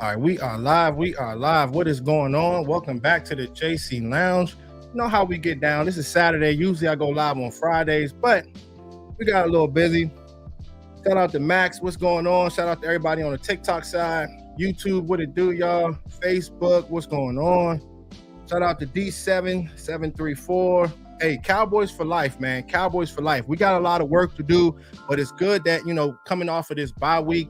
All right, we are live. We are live. What is going on? Welcome back to the JC Lounge. You know how we get down. This is Saturday. Usually I go live on Fridays, but we got a little busy. Shout out to Max. What's going on? Shout out to everybody on the TikTok side. YouTube, what it do, y'all? Facebook, what's going on? Shout out to D7734. Hey, Cowboys for life, man. Cowboys for life. We got a lot of work to do, but it's good that, coming off of this bye week,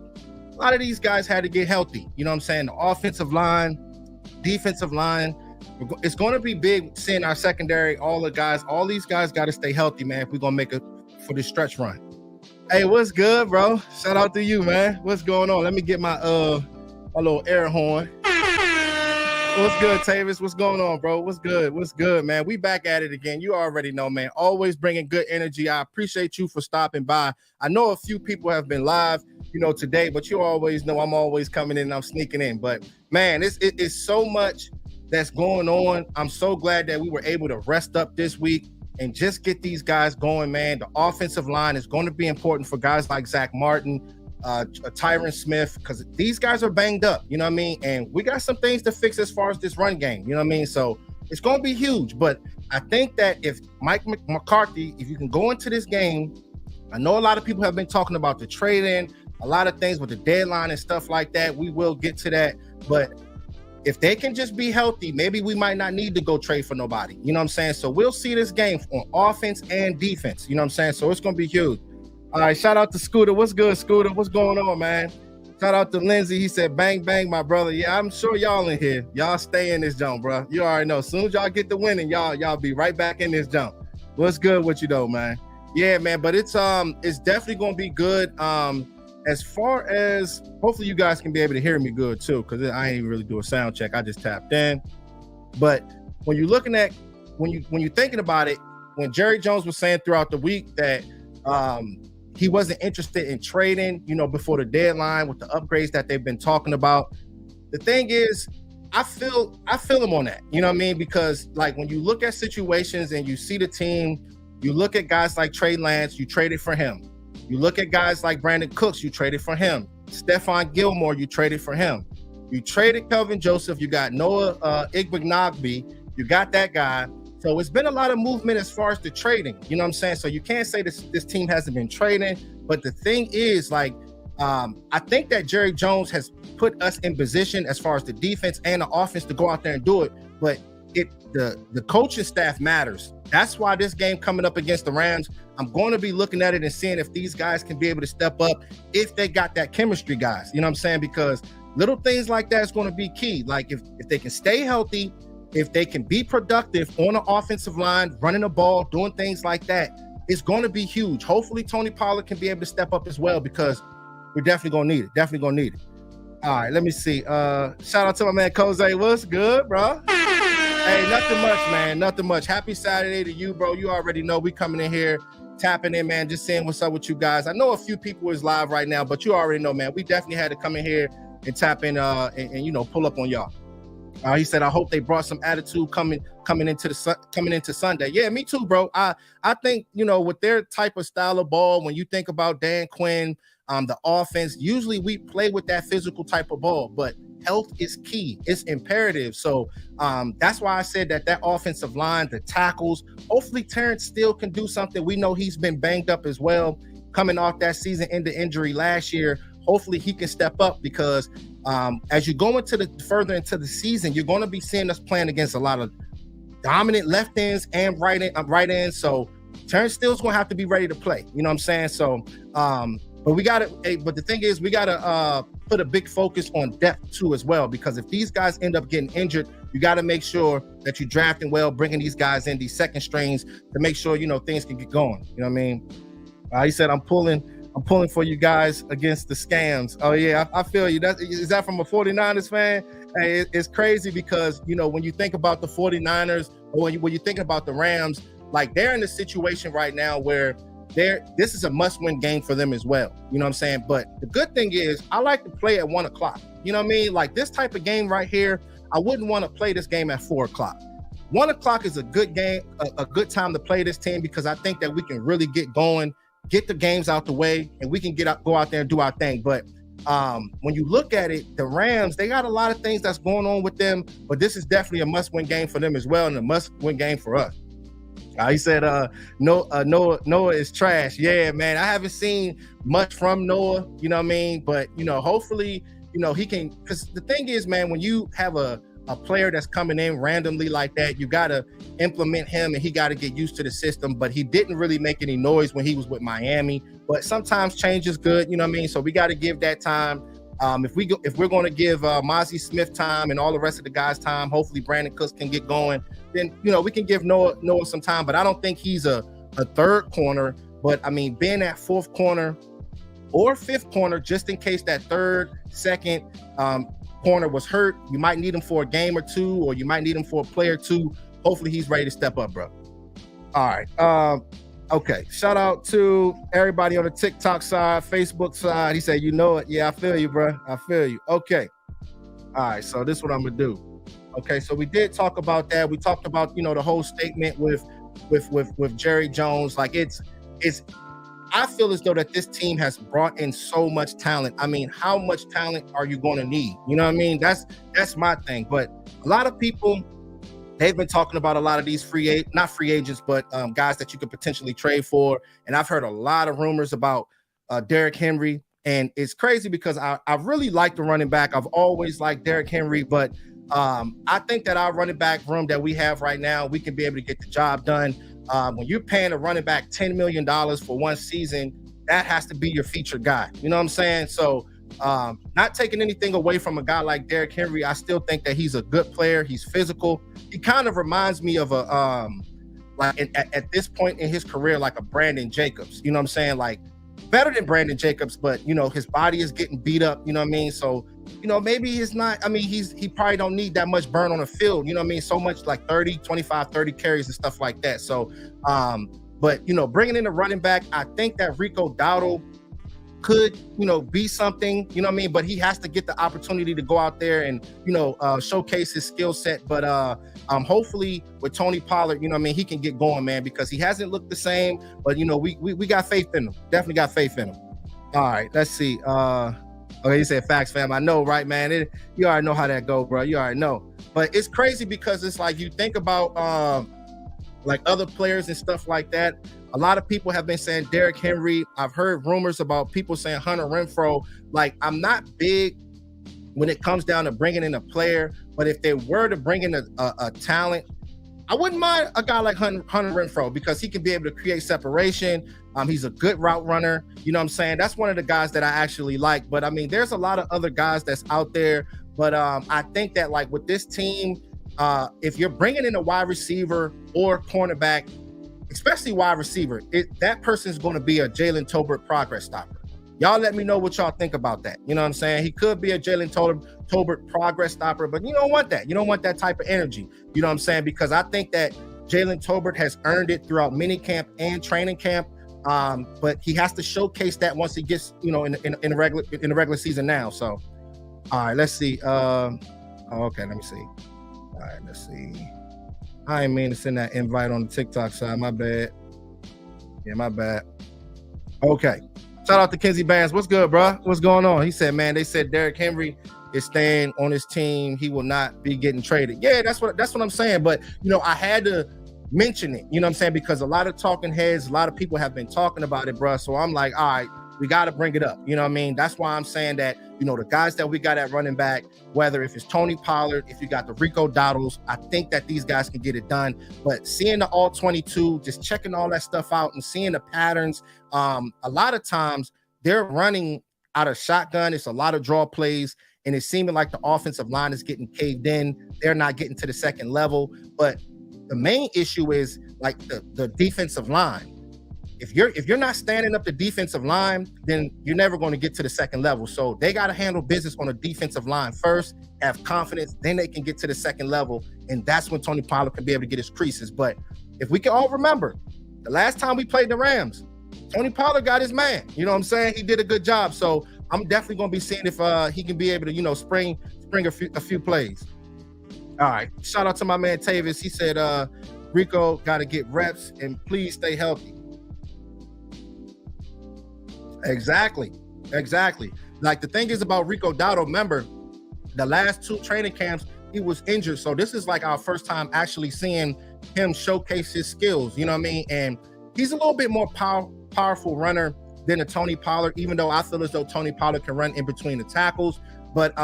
a lot of these guys had to get healthy. You know what I'm saying? The offensive line, defensive line. It's going to be big seeing our secondary, all these guys got to stay healthy, man, if we're going to make it for this stretch run. Hey, what's good, bro? Shout out to you, man. What's going on? Let me get my little air horn. What's good, Tavis? What's going on, bro? What's good? What's good, man? We back at it again. You already know, man. Always bringing good energy. I appreciate you for stopping by. I know a few people have been live, today, but you always know I'm always coming in and I'm sneaking in. But, man, it's so much that's going on. I'm so glad that we were able to rest up this week and just get these guys going, man. The offensive line is going to be important for guys like Zach Martin, Tyron Smith, because these guys are banged up, you know what I mean? And we got some things to fix as far as this run game, you know what I mean? So it's going to be huge. But I think that if Mike McCarthy, if you can go into this game, I know a lot of people have been talking about the trade-in, a lot of things with the deadline and stuff like that. We will get to that. But if they can just be healthy, maybe we might not need to go trade for nobody. You know what I'm saying? So we'll see this game on offense and defense. You know what I'm saying? So it's going to be huge. All right, shout out to Scooter. What's good, Scooter? What's going on, man? Shout out to Lindsay. He said, bang, bang, my brother. Yeah, I'm sure y'all in here. Y'all stay in this jump, bro. You already know. As soon as y'all get the winning, y'all be right back in this jump. What's good with you, though, man? Yeah, man, but it's definitely going to be good. As far as, hopefully you guys can be able to hear me good, too, because I ain't really do a sound check. I just tapped in. But when you're looking at, when you're thinking about it, when Jerry Jones was saying throughout the week that he wasn't interested in trading, before the deadline with the upgrades that they've been talking about. The thing is, I feel him on that. You know what I mean? Because like when you look at situations and you see the team, you look at guys like Trey Lance, you traded for him. You look at guys like Brandon Cooks, you traded for him. Stephon Gilmore, you traded for him. You traded Kelvin Joseph, you got Noah Igbenogby, you got that guy. So it's been a lot of movement as far as the trading, you know what I'm saying? So you can't say this team hasn't been trading, but the thing is, like, I think that Jerry Jones has put us in position as far as the defense and the offense to go out there and do it, but the coaching staff matters. That's why this game coming up against the Rams, I'm going to be looking at it and seeing if these guys can be able to step up, if they got that chemistry, guys, you know what I'm saying? Because little things like that is going to be key. Like if they can stay healthy, if they can be productive on the offensive line, running the ball, doing things like that, it's going to be huge. Hopefully, Tony Pollard can be able to step up as well, because we're definitely going to need it. Definitely going to need it. All right, let me see. Shout out to my man, Jose. What's good, bro? Hey, nothing much, man. Nothing much. Happy Saturday to you, bro. You already know we coming in here, tapping in, man, just seeing what's up with you guys. I know a few people is live right now, but you already know, man, we definitely had to come in here and tap in and pull up on y'all. He said, I hope they brought some attitude coming into Sunday. Yeah, me too, bro. I think, with their type of style of ball, when you think about Dan Quinn, the offense, usually we play with that physical type of ball, but health is key. It's imperative. So that's why I said that offensive line, the tackles, hopefully Terrence Steele can do something. We know he's been banged up as well, coming off that season-ending injury last year. Hopefully he can step up, because as you go further into the season, you're going to be seeing us playing against a lot of dominant left ends and right ends. So Terrence Steele's going to have to be ready to play. You know what I'm saying? So, but we got to. But the thing is, we got to put a big focus on depth too as well, because if these guys end up getting injured, you got to make sure that you're drafting well, bringing these guys in, these second strings, to make sure things can get going. You know what I mean? He said, I'm pulling for you guys against the scams. Oh, yeah, I feel you. Is that from a 49ers fan? Hey, it's crazy because, when you think about the 49ers, or when you think about the Rams, like, they're in a situation right now where this is a must-win game for them as well. You know what I'm saying? But the good thing is, I like to play at 1 o'clock. You know what I mean? Like, this type of game right here, I wouldn't want to play this game at 4 o'clock. 1 o'clock is a good game, a good time to play this team, because I think that we can really get going, get the games out the way, and we can go out there and do our thing. But when you look at it, the Rams, they got a lot of things that's going on with them, but this is definitely a must-win game for them as well, and a must-win game for us. He said, Noah is trash. Yeah, man, I haven't seen much from Noah, you know what I mean? But, hopefully, he can, because the thing is, man, when you have a player that's coming in randomly like that, you got to implement him and he got to get used to the system. But he didn't really make any noise when he was with Miami. But sometimes change is good, you know what I mean? So we got to give that time. If we're going to give Mozzie Smith time and all the rest of the guys time, hopefully Brandon Cooks can get going. Then we can give Noah some time. But I don't think he's a third corner. But I mean, being that fourth corner or fifth corner, just in case that second corner was hurt, you might need him for a game or two, or you might need him for a play or two. Hopefully he's ready to step up, bro. All right. Okay. Shout out to everybody on the TikTok side, Facebook side. He said, it. Yeah, I feel you, bro. I feel you. Okay. All right. So this is what I'm gonna do. Okay. So we did talk about that. We talked about, the whole statement with Jerry Jones. Like I feel as though that this team has brought in so much talent. I mean, how much talent are you going to need? You know what I mean? That's my thing. But a lot of people, they've been talking about a lot of these not free agents, but guys that you could potentially trade for. And I've heard a lot of rumors about Derrick Henry. And it's crazy because I really like the running back. I've always liked Derrick Henry, but I think that our running back room that we have right now, we can be able to get the job done. When you're paying a running back $10 million for one season, that has to be your featured guy. You know what I'm saying? So not taking anything away from a guy like Derrick Henry, I still think that he's a good player. He's physical. He kind of reminds me of at this point in his career, like a Brandon Jacobs. You know what I'm saying? Like better than Brandon Jacobs, but his body is getting beat up. You know what I mean? So maybe he's not, I mean, he probably don't need that much burn on the field, you know what I mean? So much like 25, 30 carries and stuff like that. So, but, bringing in a running back, I think that Rico Dowdle could, be something, you know what I mean? But he has to get the opportunity to go out there and, showcase his skill set. But hopefully with Tony Pollard, you know what I mean, he can get going, man, because he hasn't looked the same. But, we got faith in him. Definitely got faith in him. All right, let's see. Okay, you said facts, fam. I know, right, man? You already know how that go, bro. You already know. But it's crazy because it's like you think about like other players and stuff like that. A lot of people have been saying Derrick Henry. I've heard rumors about people saying Hunter Renfrow. Like, I'm not big when it comes down to bringing in a player, but if they were to bring in a talent, I wouldn't mind a guy like Hunter Renfrow because he can be able to create separation. He's a good route runner. You know what I'm saying? That's one of the guys that I actually like. But I mean, there's a lot of other guys that's out there. But I think that like with this team, if you're bringing in a wide receiver or cornerback, especially wide receiver, that person's going to be a Jalen Tolbert progress stopper. Y'all let me know what y'all think about that. You know what I'm saying? He could be a Jalen Tolbert progress stopper, but you don't want that. You don't want that type of energy. You know what I'm saying? Because I think that Jalen Tolbert has earned it throughout minicamp and training camp. But he has to showcase that once he gets, in the regular season now. So, all right, let's see. Okay, let me see. All right, let's see. I didn't mean to send that invite on the TikTok side. My bad. Yeah, my bad. Okay. Shout out to Kenzie Bands. What's good, bro? What's going on? He said, man, they said Derrick Henry is staying on his team. He will not be getting traded. Yeah, that's what I'm saying. But, I had to mention it, you know what I'm saying? Because a lot of talking heads, a lot of people have been talking about it, bro. So I'm like, all right, we got to bring it up. You know what I mean? That's why I'm saying that, the guys that we got at running back, whether if it's Tony Pollard, if you got the Rico Dowdles, I think that these guys can get it done. But seeing the all 22, just checking all that stuff out and seeing the patterns, a lot of times they're running out of shotgun. It's a lot of draw plays, and it's seeming like the offensive line is getting caved in. They're not getting to the second level. But the main issue is like the defensive line. If you're not standing up the defensive line, then you're never going to get to the second level. So they got to handle business on the defensive line first, have confidence, then they can get to the second level. And that's when Tony Pollard can be able to get his creases. But if we can all remember, the last time we played the Rams, Tony Pollard got his man. You know what I'm saying? He did a good job. So I'm definitely going to be seeing if he can be able to, spring a few plays. All right. Shout out to my man Tavis. He said, Rico got to get reps and please stay healthy. Exactly. Like the thing is about Rico Dowdle, remember, the last 2 training camps, he was injured. So this is like our first time actually seeing him showcase his skills, you know what I mean? And he's a little bit more powerful runner than a Tony Pollard, even though I feel as though Tony Pollard can run in between the tackles. But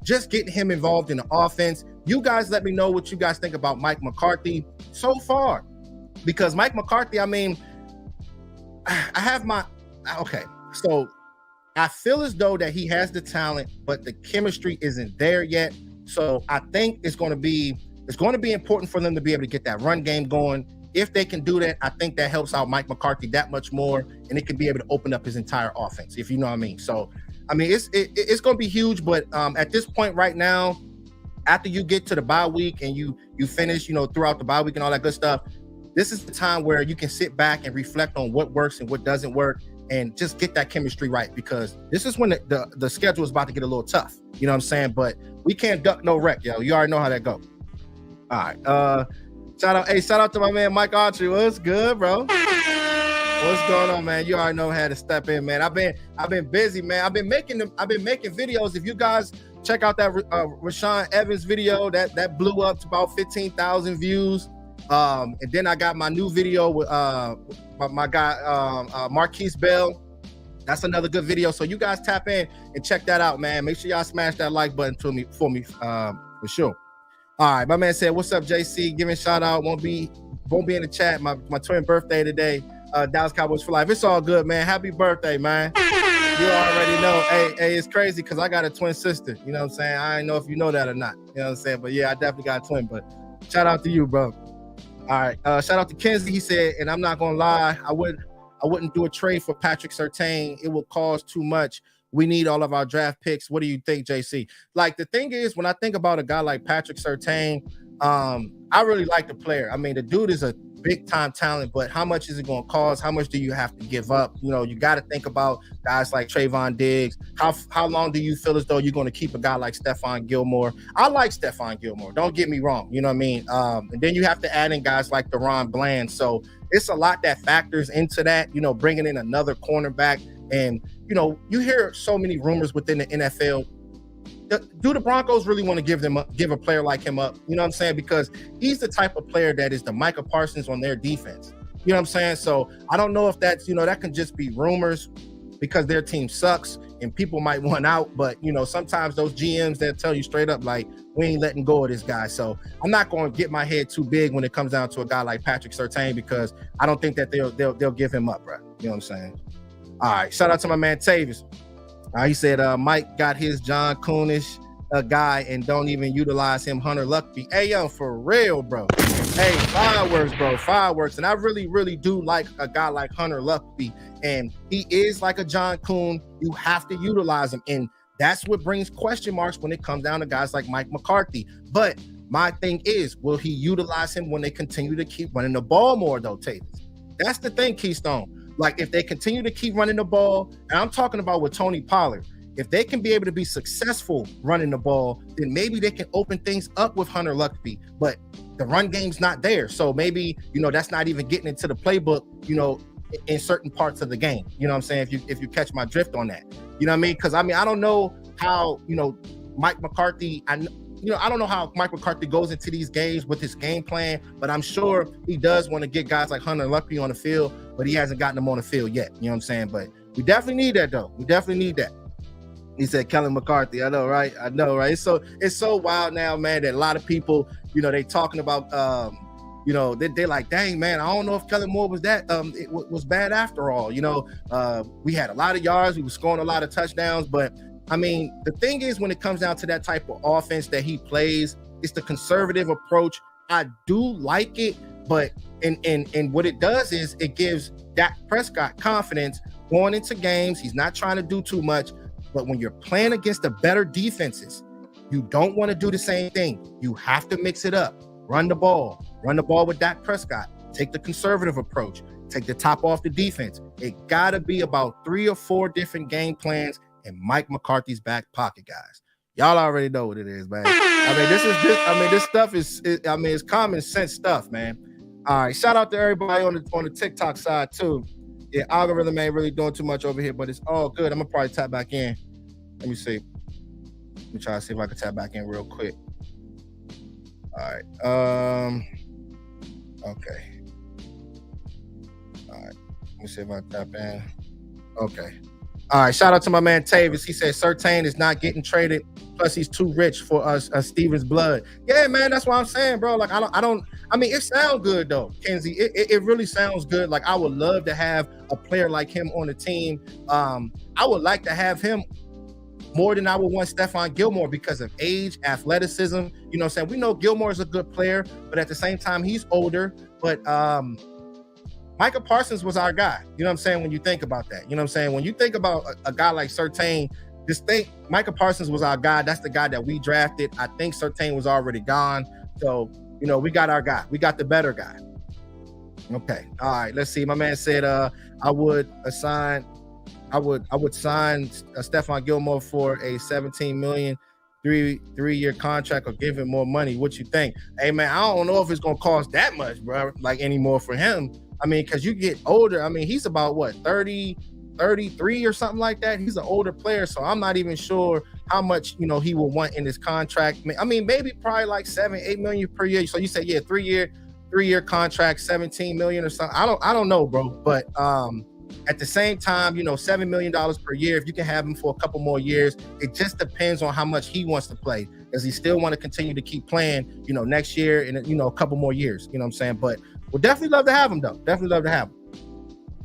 just getting him involved in the offense. You guys let me know what you guys think about Mike McCarthy so far. Because Mike McCarthy, I mean, I have my, okay, so I feel as though that he has the talent, but the chemistry isn't there yet. So I think it's going to be important for them to be able to get that run game going. If they can do that, I think that helps out Mike McCarthy that much more, and it can be able to open up his entire offense, if you know what I mean. So, I mean, it's going to be huge, but at this point right now, after you get to the bye week and you finish, you know, throughout the bye week and all that good stuff, this is the time where you can sit back and reflect on what works and what doesn't work, and just get that chemistry right, because this is when the schedule is about to get a little tough. You know what I'm saying? But we can't duck no wreck, yo. You already know how that go. All right. Shout out to my man Mike Archery. What's good, bro? What's going on, man? You already know how to step in, man. I've been busy, man. I've been making videos. If you guys check out that Rashawn Evans video, that blew up to about 15,000 views. And then I got my new video with my guy Marquise Bell. That's another good video. So you guys tap in and check that out, man. Make sure y'all smash that like button for me for sure. All right, my man said, "What's up, JC? Giving shout out. Won't be in the chat. My twin birthday today. Dallas Cowboys for life. It's all good, man. Happy birthday, man. You already know. Hey, it's crazy because I got a twin sister. You know what I'm saying? I don't know if you know that or not. You know what I'm saying? But yeah, I definitely got a twin. But shout out to you, bro. All right. Shout out to Kenzie. He said, and I'm not gonna lie, I wouldn't do a trade for Patrick Surtain. It will cost too much. We need all of our draft picks. What do you think, JC? Like, the thing is, when I think about a guy like Patrick Surtain, I really like the player. I mean, the dude is a big time talent, but how much is it going to cost? How much do you have to give up? You know, you got to think about guys like Trayvon Diggs. How long do you feel as though you're going to keep a guy like Stephon Gilmore? I like Stephon Gilmore. Don't get me wrong. You know what I mean? And then you have to add in guys like Deron Bland. So it's a lot that factors into that, you know, bringing in another cornerback. And, you know, you hear so many rumors within the NFL. Do the Broncos really want to give a player like him up? You know what I'm saying? Because he's the type of player that is the Micah Parsons on their defense. You know what I'm saying? So I don't know if that's, you know, that can just be rumors because their team sucks and people might want out. But, you know, sometimes those GMs, they'll tell you straight up, like, we ain't letting go of this guy. So I'm not going to get my head too big when it comes down to a guy like Patrick Surtain, because I don't think that they'll give him up, bro. You know what I'm saying? All right. Shout out to my man Tavis. He said Mike got his John Coonish guy and don't even utilize him, Hunter Luckby. Hey, yo, for real, bro. Hey, fireworks, bro, fireworks. And I really, really do like a guy like Hunter Luckby. And he is like a John Coon. You have to utilize him. And that's what brings question marks when it comes down to guys like Mike McCarthy. But my thing is, will he utilize him when they continue to keep running the ball more, though, Tavis? That's the thing, Keystone. Like, if they continue to keep running the ball, and I'm talking about with Tony Pollard, if they can be able to be successful running the ball, then maybe they can open things up with Hunter Luckby. But the run game's not there. So maybe, you know, that's not even getting into the playbook, you know, in certain parts of the game. You know what I'm saying? If you catch my drift on that. You know what I mean? Because, I mean, I don't know how, you know, Mike McCarthy, I don't know how Mike McCarthy goes into these games with his game plan, but I'm sure he does want to get guys like Hunter Luckby on the field, but he hasn't gotten them on the field yet. You know what I'm saying? But we definitely need that, though. We definitely need that. He said, Kellen McCarthy. I know, right? It's so wild now, man, that a lot of people, you know, they talking about, you know, they're like, dang, man, I don't know if Kellen Moore was that, it was bad after all. You know, we had a lot of yards. We were scoring a lot of touchdowns, but I mean, the thing is, when it comes down to that type of offense that he plays, it's the conservative approach. I do like it, but and what it does is it gives Dak Prescott confidence going into games. He's not trying to do too much, but when you're playing against the better defenses, you don't want to do the same thing. You have to mix it up. Run the ball with Dak Prescott. Take the conservative approach. Take the top off the defense. It got to be about 3 or 4 different game plans in Mike McCarthy's back pocket, guys. Y'all already know what it is, man. I mean, this stuff is it's common sense stuff, man. All right, shout out to everybody on the TikTok side too. Yeah, algorithm ain't really doing too much over here, but it's all good. I'm gonna probably tap back in Let me see. Let me try to see if I can tap back in real quick. All right. Okay. All right. Let me see if I tap in. Okay. All right. Shout out to my man Tavis. He said Surtain is not getting traded. Plus, he's too rich for us. Stevens blood. Yeah, man. That's what I'm saying, bro. Like, I mean, it sounds good though, Kenzie. It really sounds good. Like, I would love to have a player like him on the team. I would like to have him more than I would want Stephon Gilmore because of age, athleticism. You know what I'm saying? We know Gilmore is a good player, but at the same time, he's older. But Micah Parsons was our guy. You know what I'm saying? When you think about that, you know what I'm saying? When you think about a guy like Surtain, just think Micah Parsons was our guy. That's the guy that we drafted. I think Surtain was already gone. So, you know, we got our guy. We got the better guy. Okay. All right. Let's see. My man said I would sign Stephon Gilmore for a $17 million three-year contract or give him more money. What you think? Hey man, I don't know if it's gonna cost that much, bro, like anymore for him. I mean, because you get older. I mean, he's about what, 30, 33 or something like that. He's an older player, so I'm not even sure how much, you know, he will want in his contract. I mean, maybe probably like $7-8 million per year. So you said, yeah, three-year contract, 17 million or something. I don't know, bro. But at the same time, you know, $7 million per year, if you can have him for a couple more years, it just depends on how much he wants to play. Does he still want to continue to keep playing, you know, next year and, you know, a couple more years, you know what I'm saying? But we'll definitely love to have him, though. Definitely love to have him.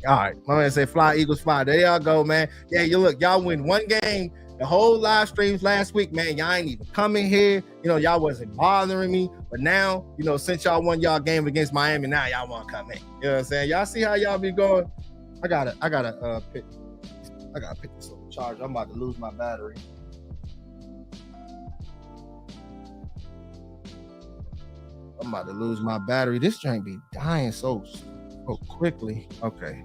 All right. My man say fly, Eagles fly. There y'all go, man. Yeah, you look, y'all win one game. The whole live streams last week, man, y'all ain't even coming here. You know, y'all wasn't bothering me. But now, you know, since y'all won y'all game against Miami, now y'all want to come in. You know what I'm saying? Y'all see how y'all be going? I gotta pick this up charge. I'm about to lose my battery. This drink be dying so quickly. Okay.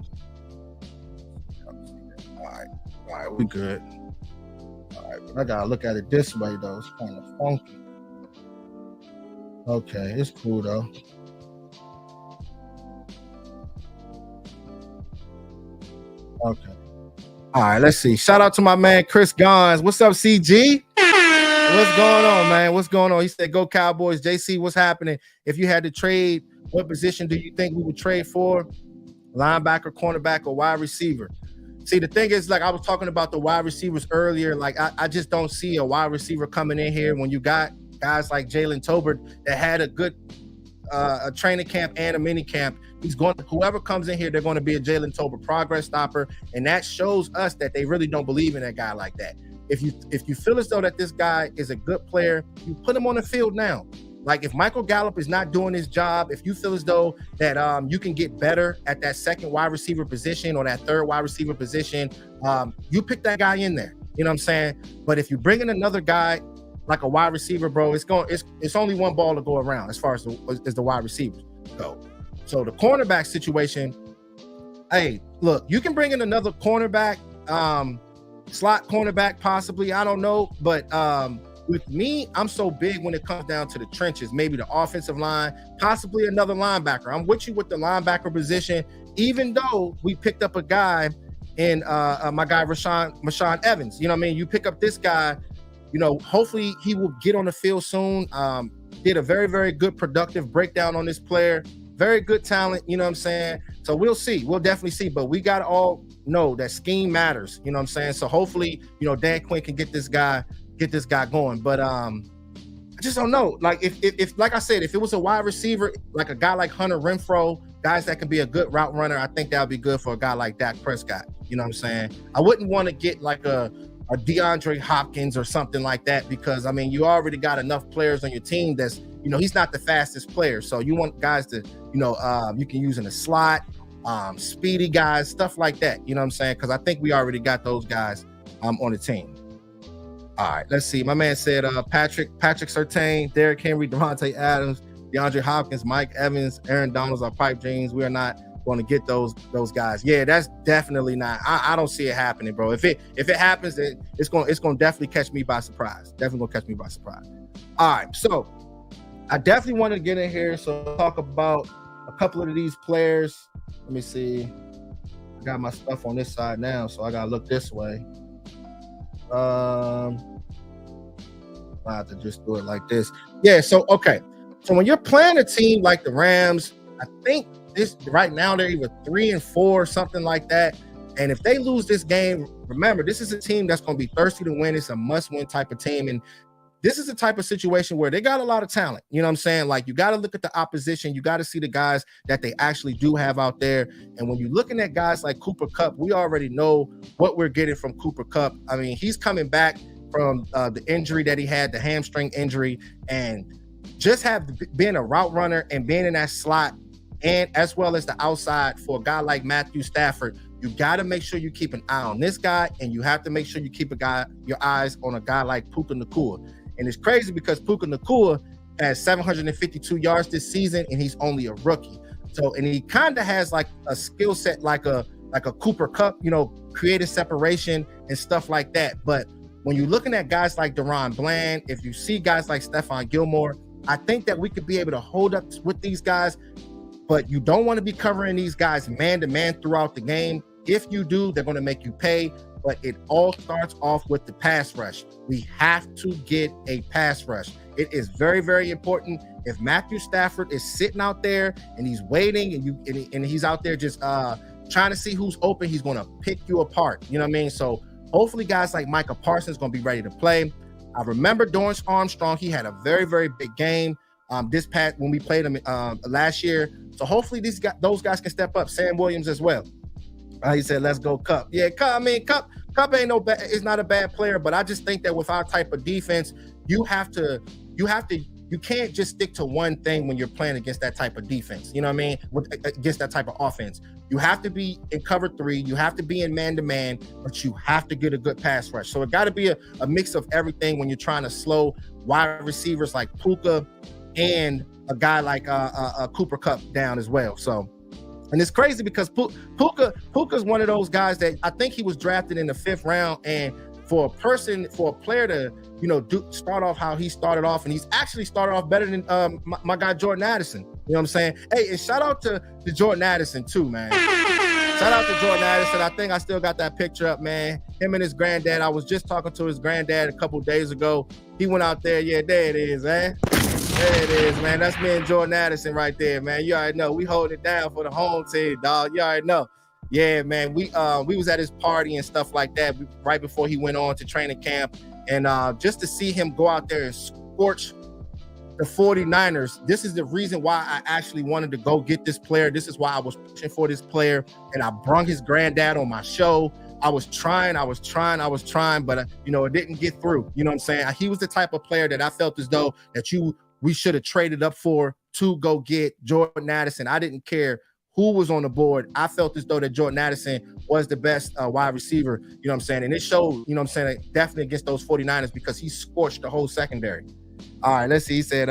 All right, we good. All right, but I gotta look at it this way though. It's kind of funky. Okay, it's cool though. Okay. All right, let's see. Shout out to my man Chris Gons. What's up, CG? What's going on, man? What's going on? He said, "Go Cowboys." JC, what's happening? If you had to trade, what position do you think we would trade for? Linebacker, cornerback, or wide receiver? See, the thing is, like I was talking about the wide receivers earlier. Like I just don't see a wide receiver coming in here when you got guys like Jalen Tolbert that had a good a training camp and a mini camp. Whoever comes in here, they're going to be a Jalen Tolbert progress stopper, and that shows us that they really don't believe in that guy like that. If you feel as though that this guy is a good player, you put him on the field now. Like if Michael Gallup is not doing his job, if you feel as though that you can get better at that second wide receiver position or that third wide receiver position, you pick that guy in there. You know what I'm saying? But if you bring in another guy like a wide receiver, bro, it's only one ball to go around as far as the wide receivers go. So the cornerback situation, hey, look, you can bring in another cornerback, slot cornerback possibly, I don't know, but with me, I'm so big when it comes down to the trenches, maybe the offensive line, possibly another linebacker. I'm with you with the linebacker position, even though we picked up a guy in my guy Rashaan Evans. You know what I mean? You pick up this guy, you know, hopefully he will get on the field soon. Did a very, very good productive breakdown on this player. Very good talent, you know what I'm saying? So we'll see. We'll definitely see. But we got to all know that scheme matters, you know what I'm saying? So hopefully, you know, Dan Quinn can get this guy going. But I just don't know. Like if like I said, if it was a wide receiver, like a guy like Hunter Renfrow, guys that can be a good route runner, I think that would be good for a guy like Dak Prescott. You know what I'm saying? I wouldn't want to get like a DeAndre Hopkins or something like that, because I mean, you already got enough players on your team that's, you know, he's not the fastest player. So you want guys to, you know, you can use in a slot, speedy guys, stuff like that. You know what I'm saying? Because I think we already got those guys on the team. All right, let's see. My man said Patrick Surtain, Derrick Henry, Devontae Adams, DeAndre Hopkins, Mike Evans, Aaron Donalds are pipe dreams. We are not going to get those guys. Yeah, that's definitely not. I don't see it happening, bro. If it happens, it's going to definitely catch me by surprise. Definitely going to catch me by surprise. All right, so I definitely want to get in here. So talk about a couple of these players. Let me see. I got my stuff on this side now, so I got to look this way. I have to just do it like this. Yeah. So okay. So when you're playing a team like the Rams, I think this right now they're either 3-4, something like that. And if they lose this game, remember this is a team that's going to be thirsty to win. It's a must-win type of team, and this is the type of situation where they got a lot of talent. You know what I'm saying? Like, you got to look at the opposition. You got to see the guys that they actually do have out there. And when you're looking at guys like Cooper Kupp, we already know what we're getting from Cooper Kupp. I mean, he's coming back from the injury that he had, the hamstring injury, and just being a route runner and being in that slot, and as well as the outside for a guy like Matthew Stafford. You got to make sure you keep an eye on this guy, and you have to make sure you keep your eyes on a guy like Puka Nacua. And it's crazy because Puka Nacua has 752 yards this season, and he's only a rookie. So, and he kind of has like a skill set like a Cooper Kupp, you know, creative separation and stuff like that. But when you're looking at guys like Deron Bland, if you see guys like Stephon Gilmore, I think that we could be able to hold up with these guys. But you don't want to be covering these guys man-to-man throughout the game. If you do, they're going to make you pay. But it all starts off with the pass rush. We have to get a pass rush. It is very, very important. If Matthew Stafford is sitting out there and he's waiting and he's out there just trying to see who's open, he's going to pick you apart. You know what I mean? So hopefully guys like Micah Parsons going to be ready to play. I remember Dorrance Armstrong. He had a very, very big game this past when we played him last year. So hopefully those guys can step up. Sam Williams as well. He said, "Let's go Kupp." Yeah, Kupp ain't no bad. Is not a bad player, but I just think that with our type of defense, you can't just stick to one thing when you're playing against that type of defense. You know what I mean? Against that type of offense, you have to be in cover 3. You have to be in man-to-man, but you have to get a good pass rush. So it got to be a mix of everything when you're trying to slow wide receivers like Puka and a guy like Cooper Kupp down as well. So. And it's crazy because Puka's one of those guys that I think he was drafted in the 5th round. And for a player to, you know, start off how he started off, and he's actually started off better than my guy Jordan Addison. You know what I'm saying? Hey, and shout out to Jordan Addison too, man. Shout out to Jordan Addison. I think I still got that picture up, man. Him and his granddad. I was just talking to his granddad a couple days ago. He went out there. Yeah, there it is, man. There it is, man. That's me and Jordan Addison right there, man. You already know we hold it down for the home team, dog. You already know. Yeah, man. We was at his party and stuff like that right before he went on to training camp, and just to see him go out there and scorch the 49ers. This is the reason why I actually wanted to go get this player. This is why I was pushing for this player, and I brung his granddad on my show. I was trying, but you know, it didn't get through. You know what I'm saying? He was the type of player that I felt as though that we should have traded up for to go get Jordan Addison. I didn't care who was on the board. I felt as though that Jordan Addison was the best wide receiver, you know what I'm saying? And it showed, you know what I'm saying, definitely against those 49ers because he scorched the whole secondary. All right, let's see. He said,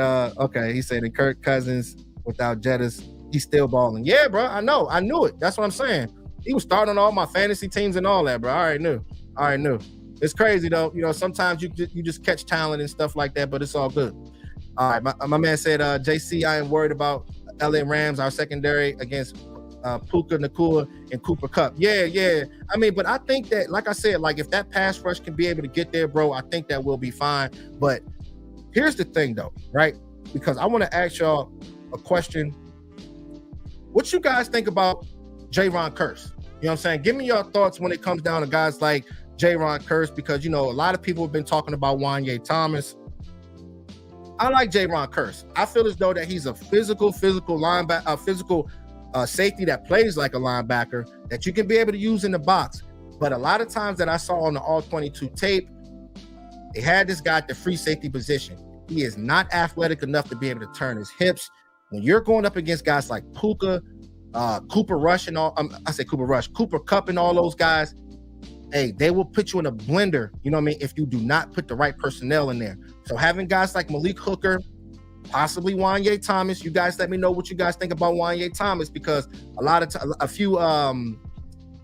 he said, and Kirk Cousins without Jettas, he's still balling. Yeah, bro, I know. I knew it. That's what I'm saying. He was starting on all my fantasy teams and all that, bro. I already knew. It's crazy, though. You know, sometimes you just catch talent and stuff like that, but it's all good. All right, my man said, JC, I am worried about LA Rams, our secondary against Puka Nacua and Cooper Kupp. Yeah. I mean, but I think that, like I said, like if that pass rush can be able to get there, bro, I think that will be fine. But here's the thing, though, right? Because I want to ask y'all a question. What you guys think about Jayron Kearse? You know what I'm saying? Give me your thoughts when it comes down to guys like Jayron Kearse, because, you know, a lot of people have been talking about Wanye Thomas. I like Jayron Kearse. I feel as though that he's a physical linebacker, physical safety that plays like a linebacker that you can be able to use in the box. But a lot of times that I saw on the All-22 tape, they had this guy at the free safety position. He is not athletic enough to be able to turn his hips. When you're going up against guys like Puka, Cooper Kupp and all those guys, hey, they will put you in a blender, you know what I mean, if you do not put the right personnel in there. So having guys like Malik Hooker, possibly Wanye Thomas, you guys let me know what you guys think about Wanye Thomas, because a few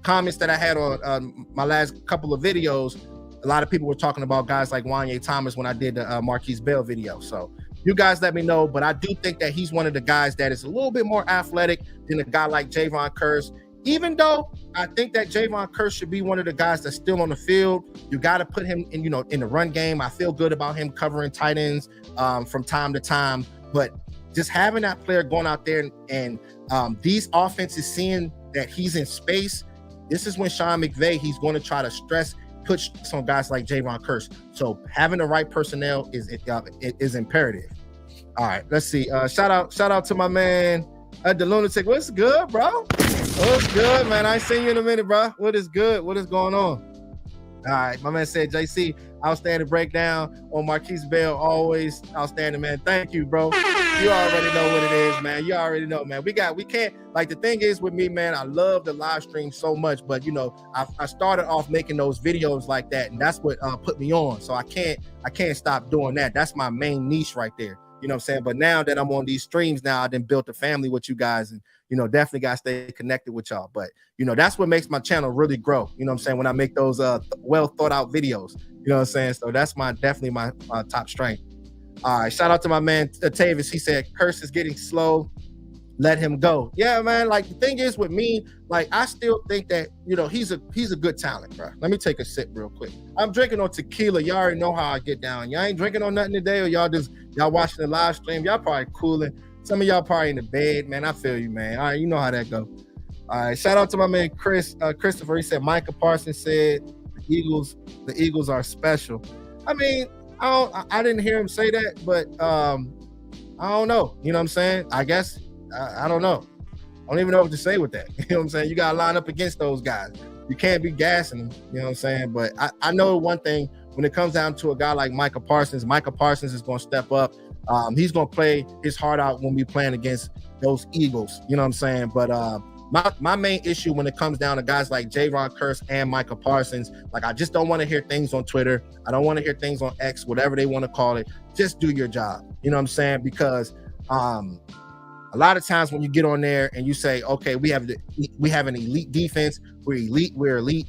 comments that I had on my last couple of videos, a lot of people were talking about guys like Wanye Thomas when I did the Marquise Bell video. So you guys let me know, but I do think that he's one of the guys that is a little bit more athletic than a guy like Jayron Kearse. even though I think that Javon Curse should be one of the guys that's still on the field, you got to put him in, in the run game. I feel good about him covering tight ends from time to time, but just having that player going out there and these offenses seeing that he's in space, this is when Sean McVay, he's going to try to push some guys like Javon Curse. So having the right personnel is imperative. All right, let's see. Shout out to my man, the Lunatic. What's good, bro? What's good, man? I ain't seen you in a minute, bro. What is good? What is going on? All right, my man said, JC, outstanding breakdown on Marquise Bell. Always outstanding, man. Thank you, bro. You already know what it is, man. You already know, man. We can't, like, the thing is with me, man, I love the live stream so much, but I started off making those videos like that, and that's what put me on. So I can't stop doing that. That's my main niche right there. You know what I'm saying? But now that I'm on these streams now, I done built a family with you guys, and definitely got to stay connected with y'all. But that's what makes my channel really grow. You know what I'm saying? When I make those well thought out videos. You know what I'm saying? So that's definitely my top strength. All right, shout out to my man Tavis. He said Curse is getting slow. Let him go. Yeah, man. Like, the thing is with me, like, I still think that he's a good talent, bro. Let me take a sip real quick. I'm drinking on tequila. Y'all already know how I get down. Y'all ain't drinking on nothing today, or y'all watching the live stream. Y'all probably cooling. Some of y'all probably in the bed, man. I feel you, man. All right, you know how that go. All right, shout out to my man Christopher. He said Micah Parsons said the Eagles are special. I mean, I didn't hear him say that, but I don't know. You know what I'm saying? I guess I don't know. I don't even know what to say with that. You know what I'm saying? You got to line up against those guys. You can't be gassing them. You know what I'm saying? But I know one thing, when it comes down to a guy like Micah Parsons is going to step up. He's going to play his heart out when we playing against those Eagles. You know what I'm saying? But my main issue when it comes down to guys like Javon Curse and Micah Parsons, like, I just don't want to hear things on Twitter. I don't want to hear things on X, whatever they want to call it. Just do your job. You know what I'm saying? Because a lot of times when you get on there and you say, okay, we have an elite defense, we're elite.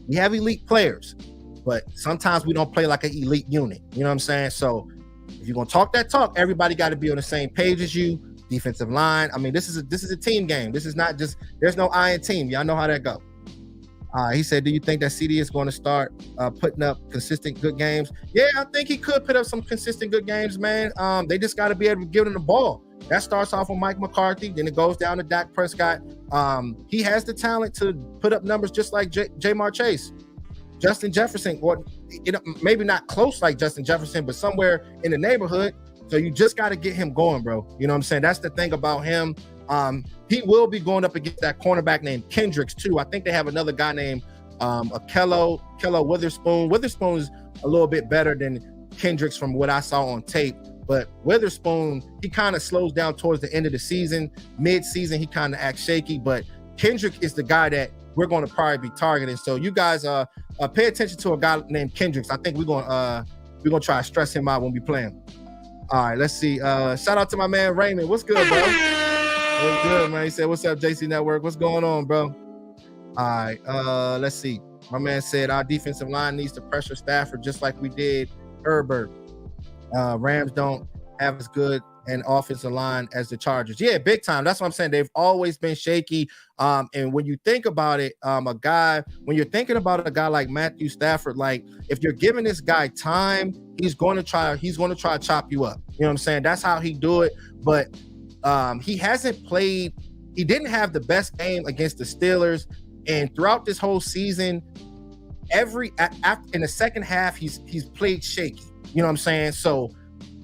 We have elite players, but sometimes we don't play like an elite unit. You know what I'm saying? So if you're gonna talk that talk, everybody got to be on the same page as you. Defensive line. I mean, this is a team game. This is not just, there's no I in team. Y'all know how that go. He said, do you think that CD is going to start putting up consistent good games? Yeah, I think he could put up some consistent good games, man. They just got to be able to give him the ball. That starts off with Mike McCarthy, then it goes down to Dak Prescott. He has the talent to put up numbers just like Jamar Chase, Justin Jefferson, or maybe not close like Justin Jefferson, but somewhere in the neighborhood. So you just got to get him going, bro. You know what I'm saying? That's the thing about him. He will be going up against that cornerback named Kendricks too. I think they have another guy named Kello Witherspoon. Witherspoon is a little bit better than Kendricks from what I saw on tape. But Witherspoon, he kind of slows down towards the end of the season. Mid-season, he kind of acts shaky. But Kendrick is the guy that we're going to probably be targeting. So you guys pay attention to a guy named Kendricks. I think we're gonna try to stress him out when we play him. All right, let's see. Shout out to my man Raymond. What's good, bro? What's good, man? He said, "What's up, JC Network? What's going on, bro?" All right, let's see. My man said our defensive line needs to pressure Stafford just like we did Herbert. Rams don't have as good an offensive line as the Chargers. Yeah, big time. That's what I'm saying. They've always been shaky. And when you think about it, when you're thinking about a guy like Matthew Stafford, like, if you're giving this guy time, he's going to try to chop you up. You know what I'm saying? That's how he do it. But he didn't have the best game against the Steelers. And throughout this whole season, in the second half, he's played shaky. You know what I'm saying? So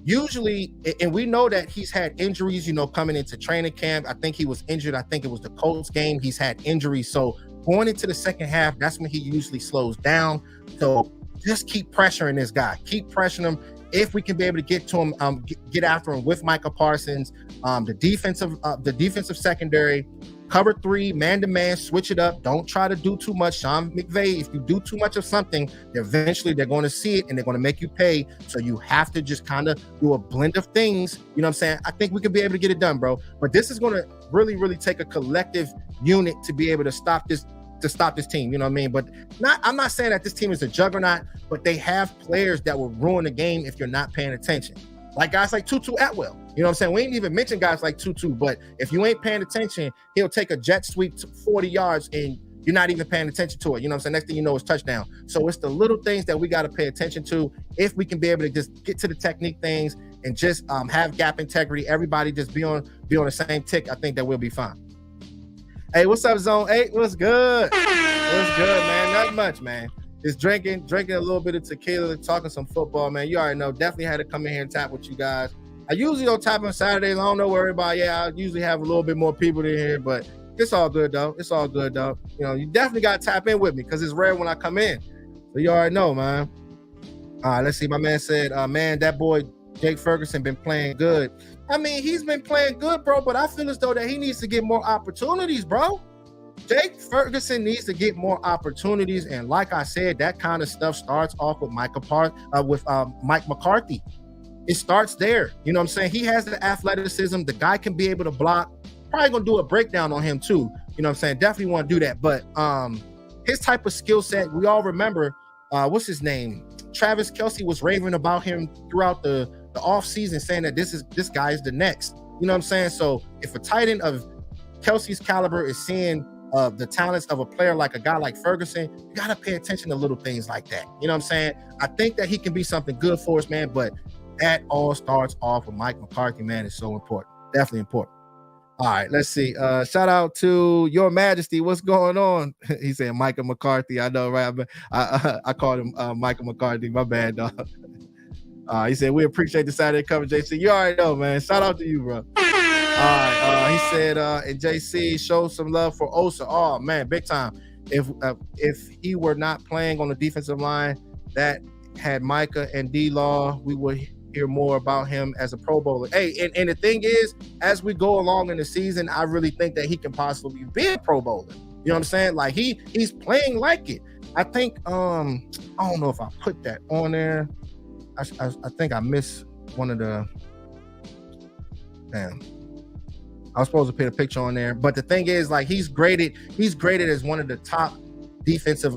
usually, and we know that he's had injuries, coming into training camp. I think he was injured. I think it was the Colts game. He's had injuries. So going into the second half, that's when he usually slows down. So just keep pressuring this guy. Keep pressuring him. If we can be able to get to him, get after him with Micah Parsons, the defensive secondary, cover 3, man-to-man, switch it up. Don't try to do too much. Sean McVay, if you do too much of something, eventually they're going to see it and they're going to make you pay. So you have to just kind of do a blend of things. You know what I'm saying? I think we could be able to get it done, bro. But this is going to really, really take a collective unit to be able to stop this team. You know what I mean? But I'm not saying that this team is a juggernaut, but they have players that will ruin the game if you're not paying attention. like guys like Tutu Atwell. You know what I'm saying? We ain't even mentioned guys like Tutu, but if you ain't paying attention, he'll take a jet sweep to 40 yards and you're not even paying attention to it. You know what I'm saying? Next thing you know, it's touchdown. So it's the little things that we got to pay attention to. If we can be able to just get to the technique things and just have gap integrity, everybody just be on the same tick, I think that we'll be fine. Hey, what's up, Zone 8? What's good? What's good, man? Not much, man. Just drinking a little bit of tequila, talking some football, man. You already know. Definitely had to come in here and tap with you guys. I usually don't tap on Saturdays. I don't know where everybody. Yeah, I usually have a little bit more people in here, but it's all good though. It's all good though. You know, you definitely got to tap in with me because it's rare when I come in. So you already know, man. All right, let's see. My man said, man, that boy Jake Ferguson been playing good. I mean, he's been playing good, bro, but I feel as though that he needs to get more opportunities, bro. Jake Ferguson needs to get more opportunities, and like I said, that kind of stuff starts off with Mike McCarthy. It starts there. You know what I'm saying? He has the athleticism. The guy can be able to block. Probably gonna do a breakdown on him too. You know what I'm saying? Definitely want to do that. But his type of skill set, we all remember. What's his name? Travis Kelce was raving about him throughout the off season, saying that this guy is the next. You know what I'm saying? So if a tight end of Kelce's caliber is seeing the talents of a player like a guy like Ferguson, you got to pay attention to little things like that. You know what I'm saying? I think that he can be something good for us, man, but that all starts off with Mike McCarthy, man. It's so important. Definitely important. All right, let's see. Shout out to Your Majesty. What's going on? He said Michael McCarthy. I know, right? I called him Michael McCarthy. My bad, dog. He said, we appreciate the Saturday coverage, JC. You already know, man. Shout out to you, bro. All right. He said, and JC, show some love for Osa. Oh, man, big time. If he were not playing on the defensive line that had Micah and D-Law, we would hear more about him as a Pro Bowler. Hey, and the thing is, as we go along in the season, I really think that he can possibly be a Pro Bowler. You know what I'm saying? Like he's playing like it. I think I don't know if I put that on there. I think I missed one of the. Damn, I was supposed to put a picture on there, but the thing is, like he's graded as one of the top defensive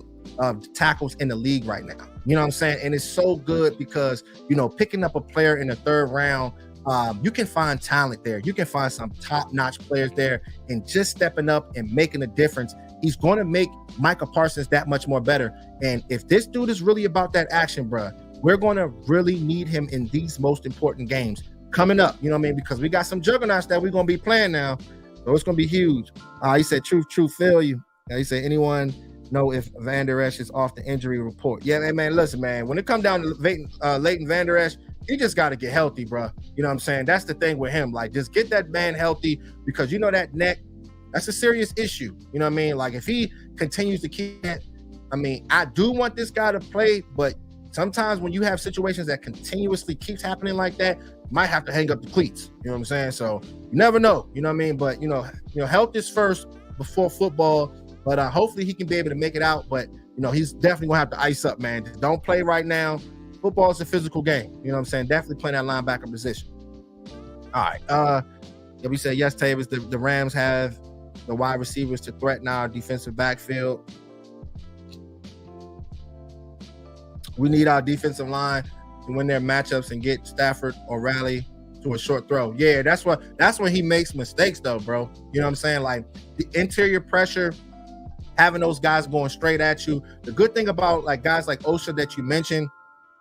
tackles in the league right now. You know what I'm saying? And it's so good because, you know, picking up a player in the third round, you can find talent there. You can find some top-notch players there, and just stepping up and making a difference. He's going to make Micah Parsons that much more better. And if this dude is really about that action, bro, we're going to really need him in these most important games coming up. You know what I mean? Because we got some juggernauts that we're going to be playing now. So it's going to be huge. He said, truth, feel you. He said, anyone know if Van Der Esch is off the injury report? Yeah, man, listen, man, when it comes down to Leighton Van Der Esch, he just got to get healthy, bro. You know what I'm saying? That's the thing with him. Like, just get that man healthy, because you know that neck, that's a serious issue. You know what I mean? Like, if he continues to keep it, I mean, I do want this guy to play, but sometimes when you have situations that continuously keeps happening like that, you might have to hang up the cleats. You know what I'm saying? So you never know. You know what I mean? But you know, health is first before football. But hopefully he can be able to make it out. But, you know, he's definitely going to have to ice up, man. Just don't play right now. Football is a physical game. You know what I'm saying? Definitely playing that linebacker position. All right. Yeah, we said, yes, Tavis, the Rams have the wide receivers to threaten our defensive backfield. We need our defensive line to win their matchups and get Stafford or Riley to a short throw. Yeah, that's when he makes mistakes, though, bro. You know what I'm saying? Like, the interior pressure, having those guys going straight at you. The good thing about like guys like Osa that you mentioned,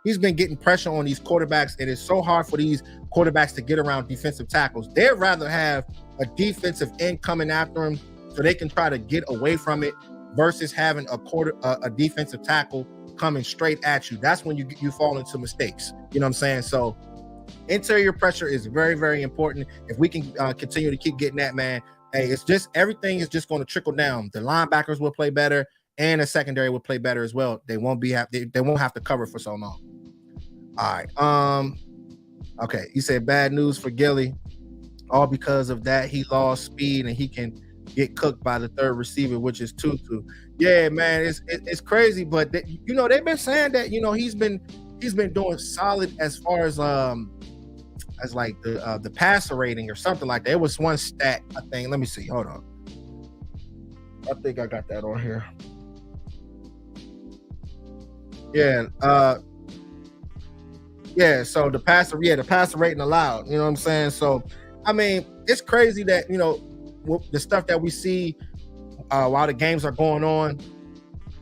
he's been getting pressure on these quarterbacks, and it's so hard for these quarterbacks to get around defensive tackles. They'd rather have a defensive end coming after him so they can try to get away from it versus having a defensive tackle coming straight at you. That's when you fall into mistakes. You know what I'm saying? So interior pressure is very, very important. If we can continue to keep getting that, man, hey, it's just everything is just going to trickle down. The linebackers will play better, and the secondary will play better as well. They won't have to cover for so long. All right. Okay. You said bad news for Gilly. All because of that, he lost speed and he can get cooked by the third receiver, which is Tutu. Yeah, man, it's crazy, but you know they've been saying that he's been doing solid as far as like the passer rating or something like that. It was one stat, I think. Let me see. Hold on. I think I got that on here. Yeah. Yeah, so the passer rating allowed. You know what I'm saying? So, I mean, it's crazy that the stuff that we see while the games are going on.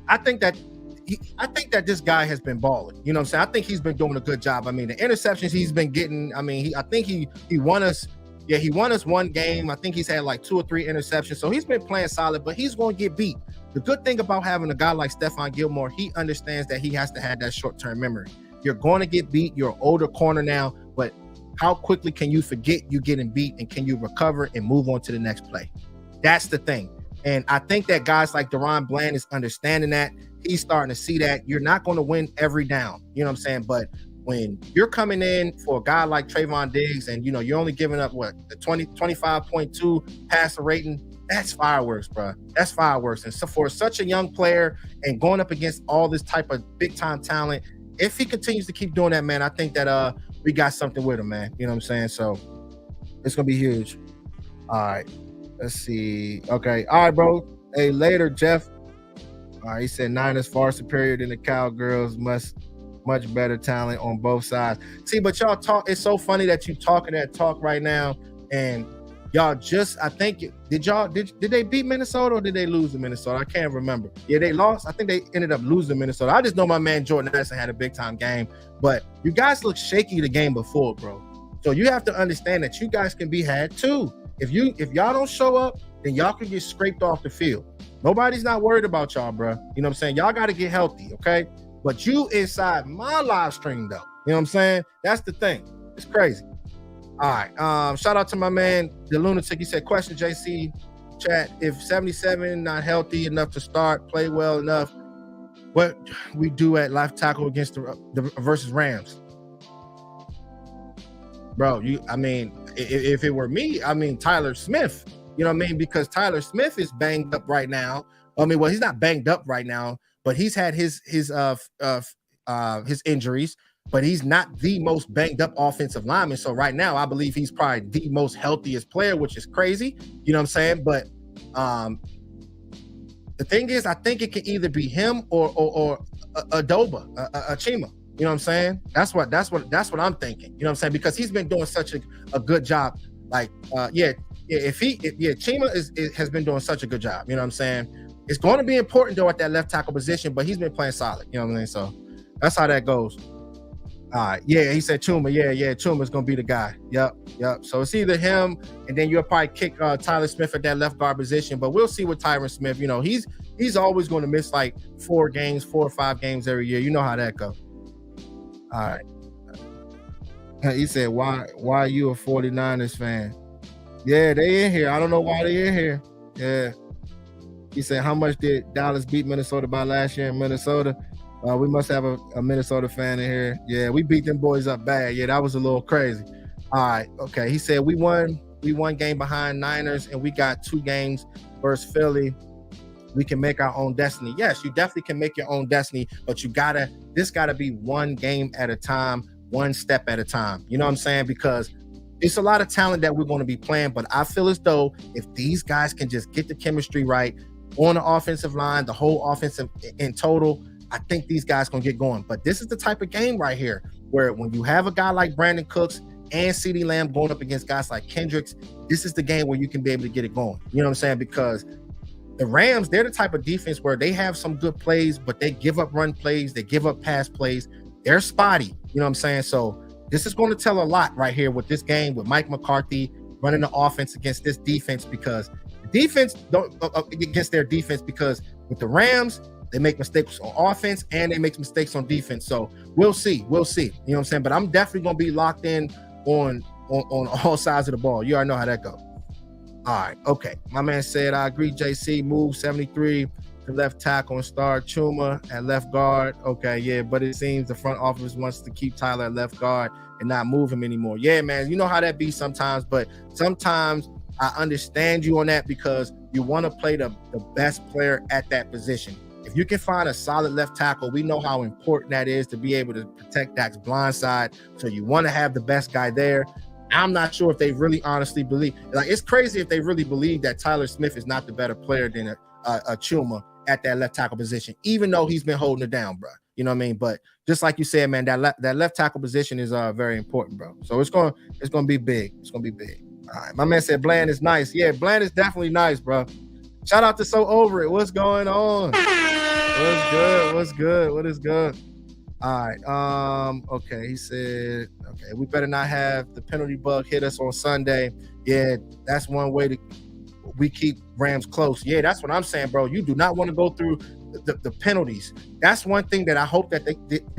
I think that this guy has been balling. You know what I'm saying? I think he's been doing a good job. I mean, the interceptions he's been getting. I mean, I think he won us. Yeah, he won us one game. I think he's had like 2 or 3 interceptions. So he's been playing solid, but he's going to get beat. The good thing about having a guy like Stephon Gilmore, he understands that he has to have that short-term memory. You're going to get beat. You're an older corner now, but how quickly can you forget you getting beat, and can you recover and move on to the next play? That's the thing. And I think that guys like Deron Bland is understanding that. He's starting to see that you're not going to win every down. You know what I'm saying? But when you're coming in for a guy like Trayvon Diggs and, you're only giving up the 25.2 passer rating, that's fireworks, bro. That's fireworks. And so for such a young player and going up against all this type of big time talent, if he continues to keep doing that, man, I think that we got something with him, man. You know what I'm saying? So it's going to be huge. All right. Let's see. Okay. All right, bro. Hey, later, Jeff. All right. He said Niners far superior than the Cowgirls. Much better talent on both sides. See, but y'all talk. It's so funny that you talking that talk right now, and y'all just. I think did they beat Minnesota or did they lose to Minnesota? I can't remember. Yeah, they lost. I think they ended up losing to Minnesota. I just know my man Jordan Addison had a big time game, but you guys look shaky the game before, bro. So you have to understand that you guys can be had too. If y'all don't show up, then y'all can get scraped off the field. Nobody's not worried about y'all, bro. You know what I'm saying? Y'all got to get healthy, okay? But you inside my live stream, though. You know what I'm saying? That's the thing. It's crazy. All right. Shout out to my man, the Lunatic. He said, question, JC, chat. If 77 not healthy enough to start, play well enough, what we do at left tackle against the versus Rams? Bro, if it were me, Tyler Smith, you know what I mean? Because Tyler Smith is banged up right now. Well, he's not banged up right now, but he's had his injuries, but he's not the most banged up offensive lineman. So right now, I believe he's probably the most healthiest player, which is crazy. You know what I'm saying? But the thing is, I think it can either be him or Adoba, Achima. You know what I'm saying? That's what I'm thinking. You know what I'm saying? Because he's been doing such a good job. Like, Chima has been doing such a good job. You know what I'm saying? It's going to be important though at that left tackle position, but he's been playing solid. You know what I mean? So that's how that goes. All right. Yeah, he said Chuma. Yeah, Chuma's gonna be the guy. Yep. So it's either him, and then you'll probably kick Tyler Smith at that left guard position. But we'll see with Tyron Smith. You know, he's always going to miss like 4 or 5 games every year. You know how that goes. All right. He said, why are you a 49ers fan? Yeah, they in here. I don't know why they in here. Yeah. He said, how much did Dallas beat Minnesota by last year in Minnesota? We must have a Minnesota fan in here. Yeah, we beat them boys up bad. Yeah, that was a little crazy. All right. Okay. He said, we won game behind Niners, and we got 2 games versus Philly. We can make our own destiny. Yes, you definitely can make your own destiny, but this gotta be one game at a time, one step at a time. You know what I'm saying? Because it's a lot of talent that we're going to be playing, but I feel as though if these guys can just get the chemistry right on the offensive line, the whole offensive in total, I think these guys going to get going. But this is the type of game right here where when you have a guy like Brandon Cooks and CeeDee Lamb going up against guys like Kendricks, this is the game where you can be able to get it going. You know what I'm saying? Because the Rams, they're the type of defense where they have some good plays, but they give up run plays, they give up pass plays. They're spotty. You know what I'm saying? So this is going to tell a lot right here with this game with Mike McCarthy running the offense against this defense, because the defense against their defense, because with the Rams, they make mistakes on offense and they make mistakes on defense. So we'll see. You know what I'm saying? But I'm definitely going to be locked in on all sides of the ball. You already know how that goes. All right. Okay. My man said, I agree, JC. Move 73 to left tackle and start Chuma at left guard. Okay. Yeah. But it seems the front office wants to keep Tyler at left guard and not move him anymore. Yeah, man. You know how that be sometimes. But sometimes I understand you on that because you want to play the best player at that position. If you can find a solid left tackle, we know how important that is to be able to protect Dak's blind side. So you want to have the best guy there. I'm not sure if they really honestly believe. Like, it's crazy if they really believe that Tyler Smith is not the better player than a Chuma at that left tackle position, even though he's been holding it down, bro. You know what I mean? But just like you said, man, that left tackle position is very important, bro. So it's gonna be big. It's gonna be big. All right, my man said Bland is nice. Yeah, Bland is definitely nice, bro. Shout out to So Over It. What's going on? What's good? What's good? What is good? All right. Okay. He said, okay, we better not have the penalty bug hit us on Sunday. Yeah, that's one way we keep Rams close. Yeah, that's what I'm saying, bro. You do not want to go through the penalties. That's one thing that I hope that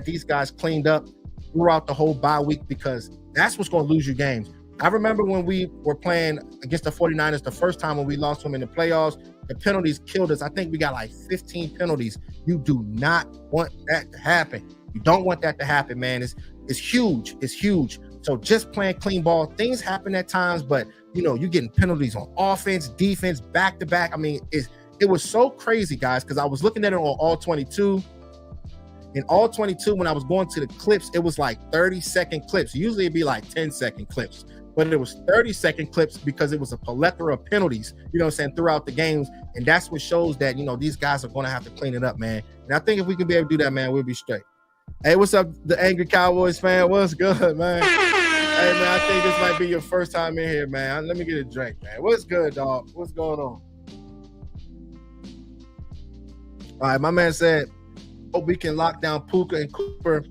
these guys cleaned up throughout the whole bye week, because that's what's going to lose you games. I remember when we were playing against the 49ers the first time when we lost them in the playoffs, the penalties killed us. I think we got like 15 penalties. You do not want that to happen. You don't want that to happen, man. It's huge. It's huge. So just playing clean ball, things happen at times, but you're getting penalties on offense, defense, back to back. I mean, it was so crazy, guys, because I was looking at it on all 22. In all 22, when I was going to the clips, it was like 30-second clips. Usually it'd be like 10-second clips, but it was 30-second clips because it was a plethora of penalties, throughout the games. And that's what shows that, these guys are going to have to clean it up, man. And I think if we can be able to do that, man, we'll be straight. Hey, what's up, the Angry Cowboys fan? What's good, man? Hey, man, I think this might be your first time in here, man. Let me get a drink, man. What's good, dog? What's going on? All right, my man said, hope we can lock down Puka and Cooper.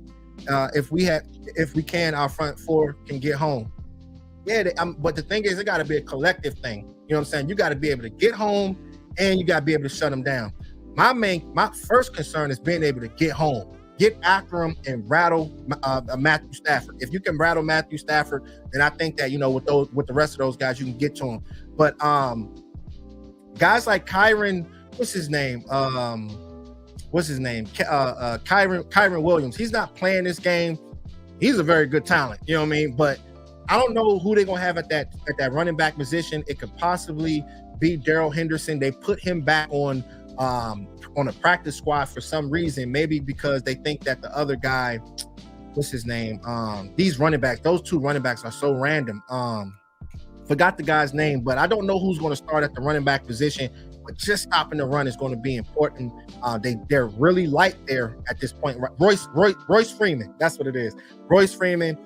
If we can, our front four can get home. Yeah, but the thing is, it got to be a collective thing. You know what I'm saying? You got to be able to get home, and you got to be able to shut them down. My first concern is being able to get home, get after him, and rattle Matthew Stafford. If you can rattle Matthew Stafford, then I think that with the rest of those guys, you can get to him. But guys like Kyron, what's his name? Kyron Williams. He's not playing this game. He's a very good talent. You know what I mean? But I don't know who they're gonna have at that running back position. It could possibly be Darrell Henderson. They put him back on a practice squad for some reason. Maybe because they think that the other guy, what's his name? These running backs, those two running backs are so random. Forgot the guy's name, but I don't know who's going to start at the running back position. But just stopping the run is going to be important. They're really light there at this point. Royce Freeman, that's what it is. Royce Freeman.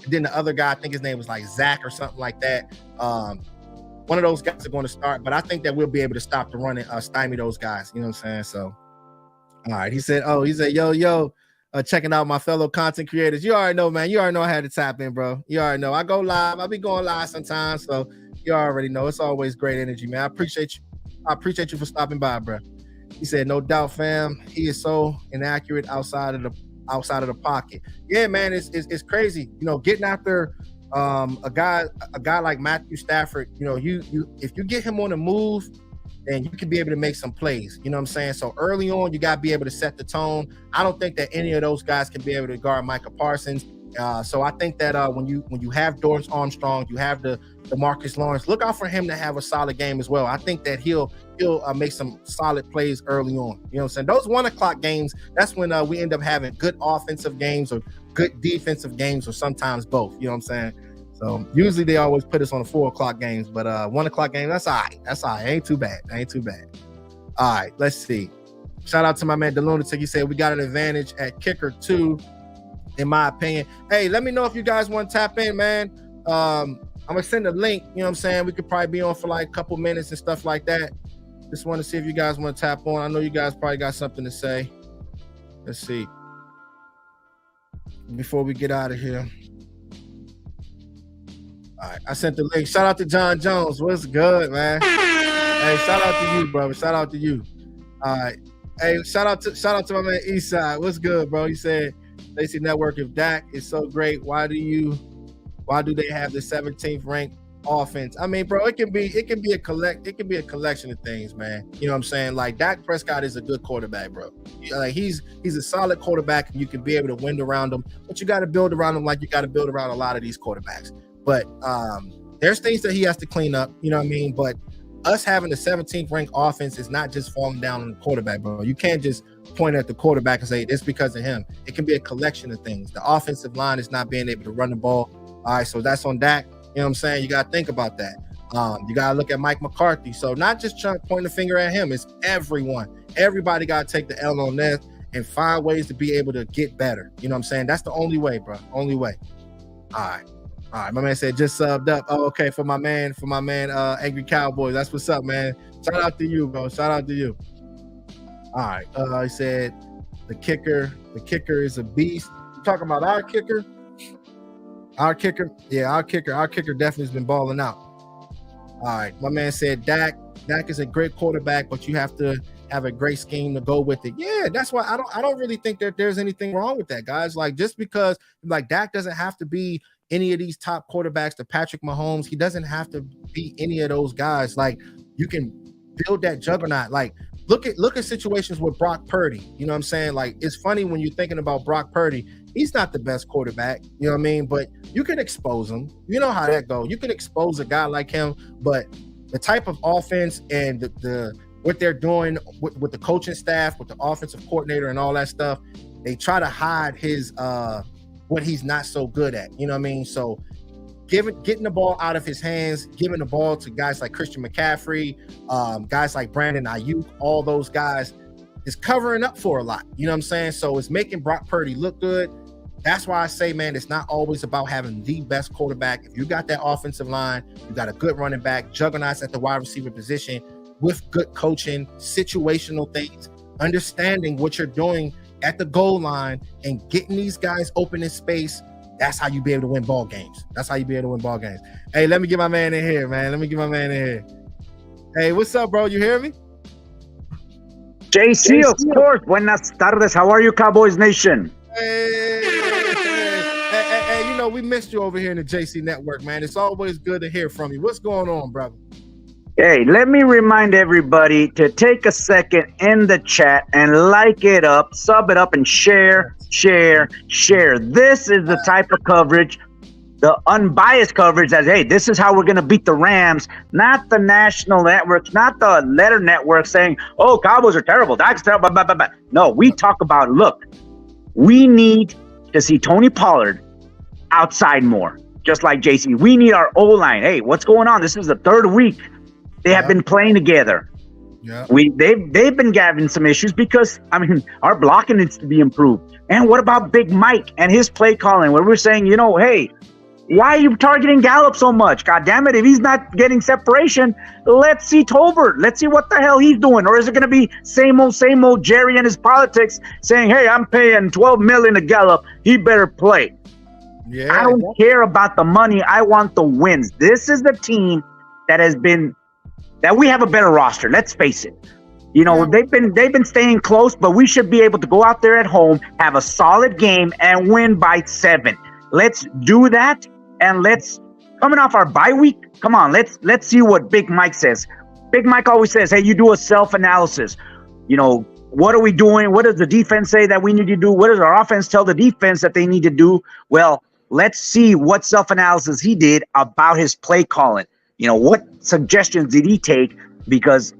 Then the other guy, I think his name was like Zach or something like that. One of those guys are going to start, but I think that we'll be able to stop the run and stymie those guys. You know what I'm saying? So, all right. He said, yo, checking out my fellow content creators. You already know, man. You already know I had to tap in, bro. You already know. I go live. I'll be going live sometimes, so you already know. It's always great energy, man. I appreciate you. I appreciate you for stopping by, bro. He said, no doubt, fam. He is so inaccurate outside of the pocket. Yeah, man, it's crazy. Getting after a guy like Matthew Stafford, if you get him on the move, then you can be able to make some plays. You know what I'm saying? So early on, you got to be able to set the tone. I don't think that any of those guys can be able to guard Micah Parsons. So I think that when you have Dorrance Armstrong, you have the Marcus Lawrence, look out for him to have a solid game as well. I think that he'll make some solid plays early on. You know what I'm saying? Those 1:00 games, that's when we end up having good offensive games or good defensive games, or sometimes both. You know what I'm saying? So usually they always put us on the 4:00 games, but 1:00 game, that's all right. That's all right. Ain't too bad. All right, let's see. Shout out to my man, the Lunatic. He said we got an advantage at kicker too, in my opinion. Hey, let me know if you guys want to tap in, man. I'm gonna send a link. You know what I'm saying? We could probably be on for like a couple minutes and stuff like that. Just want to see if you guys want to tap on. I know you guys probably got something to say. Let's see. Before we get out of here. All right, I sent the link. Shout out to John Jones. What's good, man? Hey, shout out to you, brother. Shout out to you. All right. Hey, shout out to my man Eastside. What's good, bro? He said, Lacy Network, if Dak is so great, why do they have the 17th ranked offense? I mean, bro, it can be a collection of things, man. You know what I'm saying? Like, Dak Prescott is a good quarterback, bro. Like, he's a solid quarterback, and you can be able to win around him, but you got to build around him like you got to build around a lot of these quarterbacks. But there's things that he has to clean up, you know what I mean? But us having the 17th ranked offense is not just falling down on the quarterback, bro. You can't just point at the quarterback and say it's because of him. It can be a collection of things. The offensive line is not being able to run the ball. All right, so that's on Dak. You know what I'm saying? You got to think about that. You got to look at Mike McCarthy. So not just trying to point the finger at him. It's everyone. Everybody got to take the L on that. and find ways to be able to get better. You know what I'm saying? That's the only way, bro. Only way. All right. My man said just subbed up. Oh, okay, for my man, Angry Cowboys. That's what's up, man. Shout out to you, bro. Shout out to you. All right. He said the kicker is a beast. You talking about our kicker? Our kicker? Yeah, our kicker definitely has been balling out. All right. My man said Dak is a great quarterback, but you have to have a great scheme to go with it. Yeah, that's why I don't really think that there's anything wrong with that, guys. Like, just because like Dak doesn't have to be any of these top quarterbacks, to Patrick Mahomes, he doesn't have to be any of those guys. Like, you can build that juggernaut. Like, look at situations with Brock Purdy. You know what I'm saying? Like, it's funny when you're thinking about Brock Purdy. He's not the best quarterback, you know what I mean? But you can expose him. You know how that goes. You can expose a guy like him, but the type of offense and the what they're doing with the coaching staff, with the offensive coordinator and all that stuff, they try to hide his what he's not so good at. You know what I mean? So getting the ball out of his hands, giving the ball to guys like Christian McCaffrey, guys like Brandon Ayuk, all those guys is covering up for a lot. You know what I'm saying? So it's making Brock Purdy look good. That's why I say, man, it's not always about having the best quarterback. If you got that offensive line, you got a good running back, juggernauts at the wide receiver position with good coaching, situational things, understanding what you're doing at the goal line and getting these guys open in space. That's how you be able to win ball games. Hey, let me get my man in here, man. Hey, what's up, bro? You hear me? JC, of course. Buenas tardes. How are you, Cowboys Nation? Hey, you know, we missed you over here in the JC Network, man. It's always good to hear from you. What's going on, brother? Hey, let me remind everybody to take a second in the chat and like it up, sub it up, and share. This is the type of coverage, the unbiased coverage that, hey, this is how we're going to beat the Rams, not the national networks, not the letter network saying, oh, Cowboys are terrible, Dak's terrible, blah, blah, blah. No, we talk about, look, we need to see Tony Pollard outside more, just like JC. We need our O-line. Hey, what's going on? This is the third week they have been playing together. Yeah, they've been having some issues because, I mean, our blocking needs to be improved. And what about Big Mike and his play calling, where we're saying, you know, hey, why are you targeting Gallup so much? God damn it, if he's not getting separation, let's see Tolbert. Let's see what the hell he's doing. Or is it going to be same old Jerry and his politics saying, hey, I'm paying $12 million to Gallup, he better play. Yeah, I don't care about the money. I want the wins. This is the team that we have a better roster. Let's face it. You know, they've been staying close, but we should be able to go out there at home, have a solid game, and win by 7. Let's do that, and coming off our bye week, come on, let's see what Big Mike says. Big Mike always says, hey, you do a self-analysis. You know, what are we doing? What does the defense say that we need to do? What does our offense tell the defense that they need to do? Well, let's see what self-analysis he did about his play calling. You know, what suggestions did he take? Because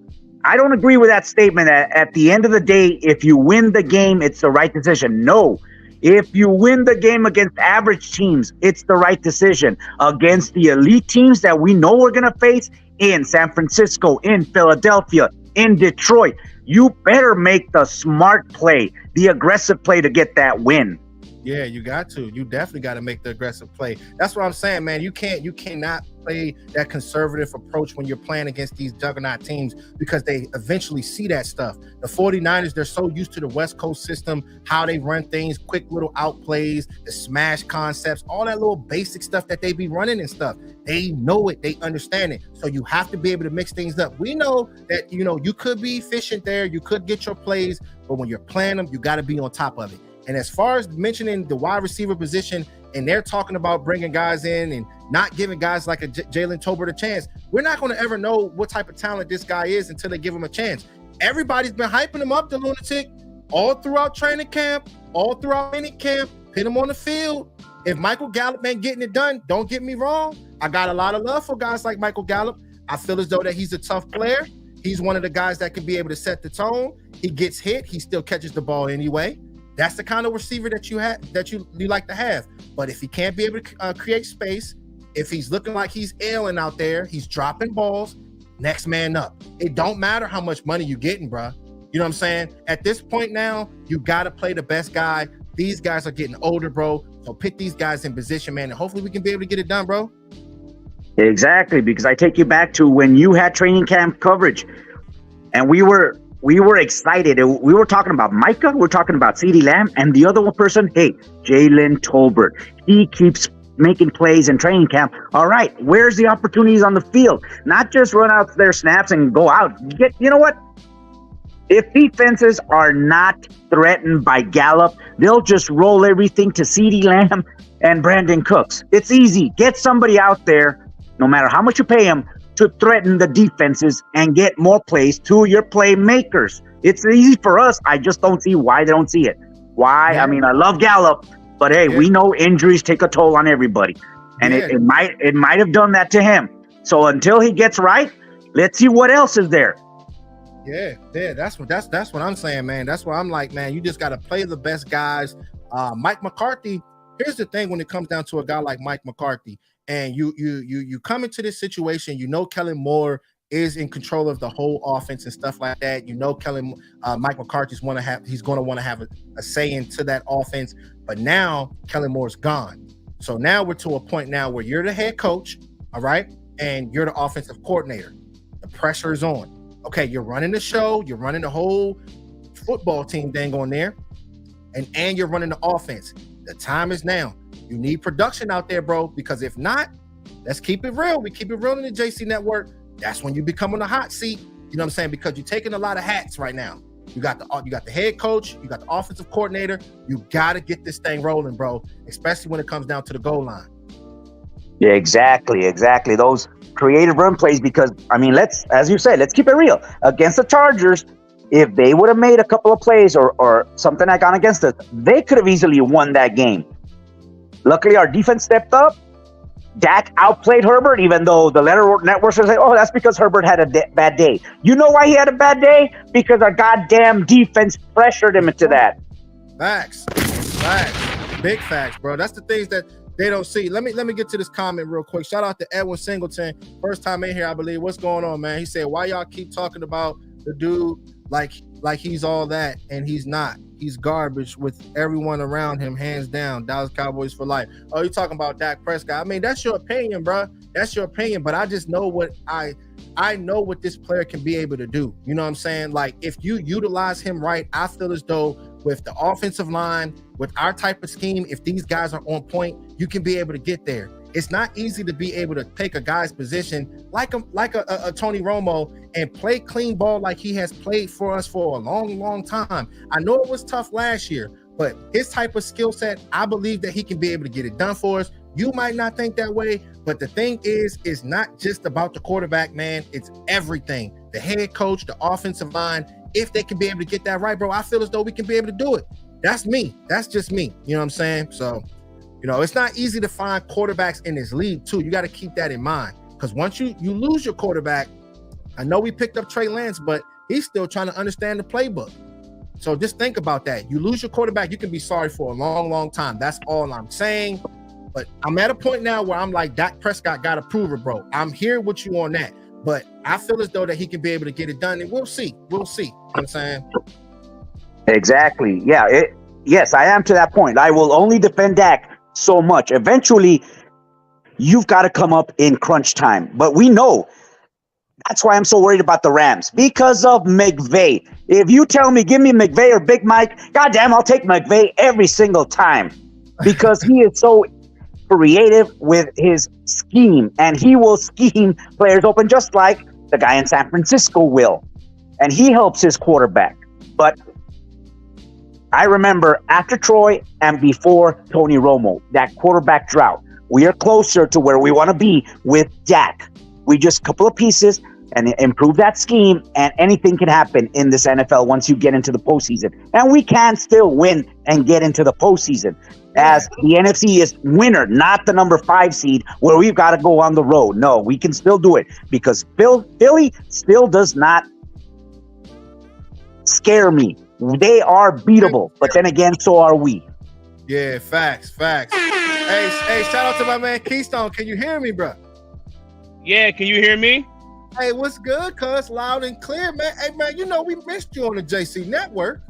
I don't agree with that statement that at the end of the day, if you win the game, it's the right decision. No, if you win the game against average teams, it's the right decision. Against the elite teams that we know we're going to face in San Francisco, in Philadelphia, in Detroit, you better make the smart play, the aggressive play to get that win. Yeah, you got to. You definitely got to make the aggressive play. That's what I'm saying, man. You cannot play that conservative approach when you're playing against these juggernaut teams, because they eventually see that stuff. The 49ers, they're so used to the West Coast system, how they run things, quick little outplays, the smash concepts, all that little basic stuff that they be running and stuff. They know it. They understand it. So you have to be able to mix things up. We know that, you know, you could be efficient there. You could get your plays, but when you're playing them, you got to be on top of it. And as far as mentioning the wide receiver position, and they're talking about bringing guys in and not giving guys like a Jalen Tolbert a chance, we're not going to ever know what type of talent this guy is until they give him a chance. Everybody's been hyping him up, the lunatic, all throughout training camp, all throughout mini camp, put him on the field. If Michael Gallup ain't getting it done, don't get me wrong, I got a lot of love for guys like Michael Gallup. I feel as though that he's a tough player. He's one of the guys that can be able to set the tone. He gets hit, he still catches the ball anyway. That's the kind of receiver that you like to have. But if he can't be able to create space, if he's looking like he's ailing out there, he's dropping balls, next man up. It don't matter how much money you're getting, bro. You know what I'm saying? At this point now, you got to play the best guy. These guys are getting older, bro. So put these guys in position, man, and hopefully we can be able to get it done, bro. Exactly, because I take you back to when you had training camp coverage, and we were excited. We were talking about Micah, we're talking about CeeDee Lamb, and the other one person, hey, Jalen Tolbert. He keeps making plays in training camp. All right, where's the opportunities on the field? Not just run out their snaps and go out. You know what? If defenses are not threatened by Gallup, they'll just roll everything to CeeDee Lamb and Brandon Cooks. It's easy. Get somebody out there, no matter how much you pay them, to threaten the defenses and get more plays to your playmakers. It's easy for us. I just don't see why they don't see it. Why? Yeah. I mean, I love Gallup, but hey, we know injuries take a toll on everybody, and it might have done that to him. So until he gets right, let's see what else is there. Yeah, that's what I'm saying, man. That's why I'm like, man, you just got to play the best guys. Mike McCarthy. Here's the thing: when it comes down to a guy like Mike McCarthy, and you come into this situation, you know, Kellen Moore is in control of the whole offense and stuff like that. You know, Mike McCarthy's going to want to have a say into that offense. But now Kellen Moore's gone, so now we're to a point now where you're the head coach, all right, and you're the offensive coordinator. The pressure is on. Okay, you're running the show, you're running the whole football team thing on there, and you're running the offense. The time is now. You need production out there, bro, because if not, let's keep it real. We keep it real in the JC Network. That's when you become on the hot seat. You know what I'm saying? Because you're taking a lot of hats right now. You got the head coach, you got the offensive coordinator. You got to get this thing rolling, bro, especially when it comes down to the goal line. Yeah, exactly. Those creative run plays, because, I mean, as you said, let's keep it real. Against the Chargers, if they would have made a couple of plays or something that gone against us, they could have easily won that game. Luckily, our defense stepped up. Dak outplayed Herbert, even though the networks are saying, oh, that's because Herbert had a bad day. You know why he had a bad day? Because our goddamn defense pressured him into that. Facts. Big facts, bro. That's the things that they don't see. Let me get to this comment real quick. Shout out to Edwin Singleton. First time in here, I believe. What's going on, man? He said, why y'all keep talking about the dude like he's all that, and he's not. He's garbage with everyone around him, hands down. Dallas Cowboys for life. Oh, you talking about Dak Prescott? I mean, that's your opinion, bro. That's your opinion. But I just know what I know what this player can be able to do. You know what I'm saying? Like, if you utilize him right, I feel as though with the offensive line, with our type of scheme, if these guys are on point, you can be able to get there. It's not easy to be able to take a guy's position like a Tony Romo and play clean ball like he has played for us for a long, long time. I know it was tough last year, but his type of skill set, I believe that he can be able to get it done for us. You might not think that way, but the thing is, it's not just about the quarterback, man. It's everything. The head coach, the offensive line, if they can be able to get that right, bro, I feel as though we can be able to do it. That's me. That's just me. You know what I'm saying? So, you know, it's not easy to find quarterbacks in this league, too. You got to keep that in mind. Because once you lose your quarterback, I know we picked up Trey Lance, but he's still trying to understand the playbook. So just think about that. You lose your quarterback, you can be sorry for a long, long time. That's all I'm saying. But I'm at a point now where I'm like, Dak Prescott got to prove it, bro. I'm here with you on that. But I feel as though that he can be able to get it done, and we'll see. We'll see. You know what I'm saying? Exactly. Yeah. Yes, I am to that point. I will only defend Dak so much. Eventually, you've got to come up in crunch time. But we know that's why I'm so worried about the Rams, because of McVay. If you tell me, give me McVay or Big Mike, goddamn, I'll take McVay every single time, because he is so creative with his scheme, and he will scheme players open just like the guy in San Francisco will, and he helps his quarterback. But I remember after Troy and before Tony Romo, that quarterback drought, we are closer to where we want to be with Dak. We just a couple of pieces and improve that scheme, and anything can happen in this NFL once you get into the postseason. And we can still win and get into the postseason, as the NFC is winner, not the number 5 seed where we've got to go on the road. No, we can still do it, because Philly still does not scare me. They are beatable, but then again, so are we. Yeah, facts. Hey, shout out to my man Keystone. Can you hear me, bro? Yeah, can you hear me? Hey, what's good, cuz? Loud and clear, man. Hey, man, you know we missed you on the JC Network.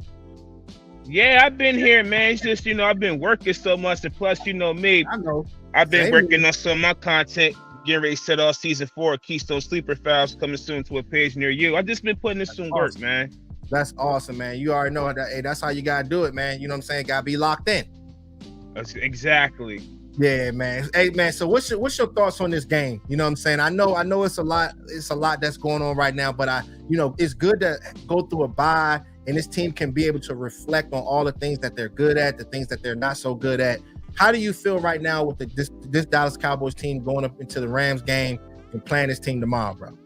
Yeah, I've been here, man. It's just, I've been working so much, and plus, you know me, I know. I've been Same working here. on some of my content, getting ready to set off season 4 of Keystone Sleeper Files coming soon to a page near you. I've just been putting in some work, man. That's awesome, man. You already know that. Hey, that's how you gotta do it, man. You know what I'm saying? Gotta be locked in. Exactly. Yeah, man. Hey, man. So what's your thoughts on this game? You know what I'm saying? I know it's a lot that's going on right now, but it's good to go through a bye and this team can be able to reflect on all the things that they're good at, the things that they're not so good at. How do you feel right now with this Dallas Cowboys team going up into the Rams game and playing this team tomorrow, bro?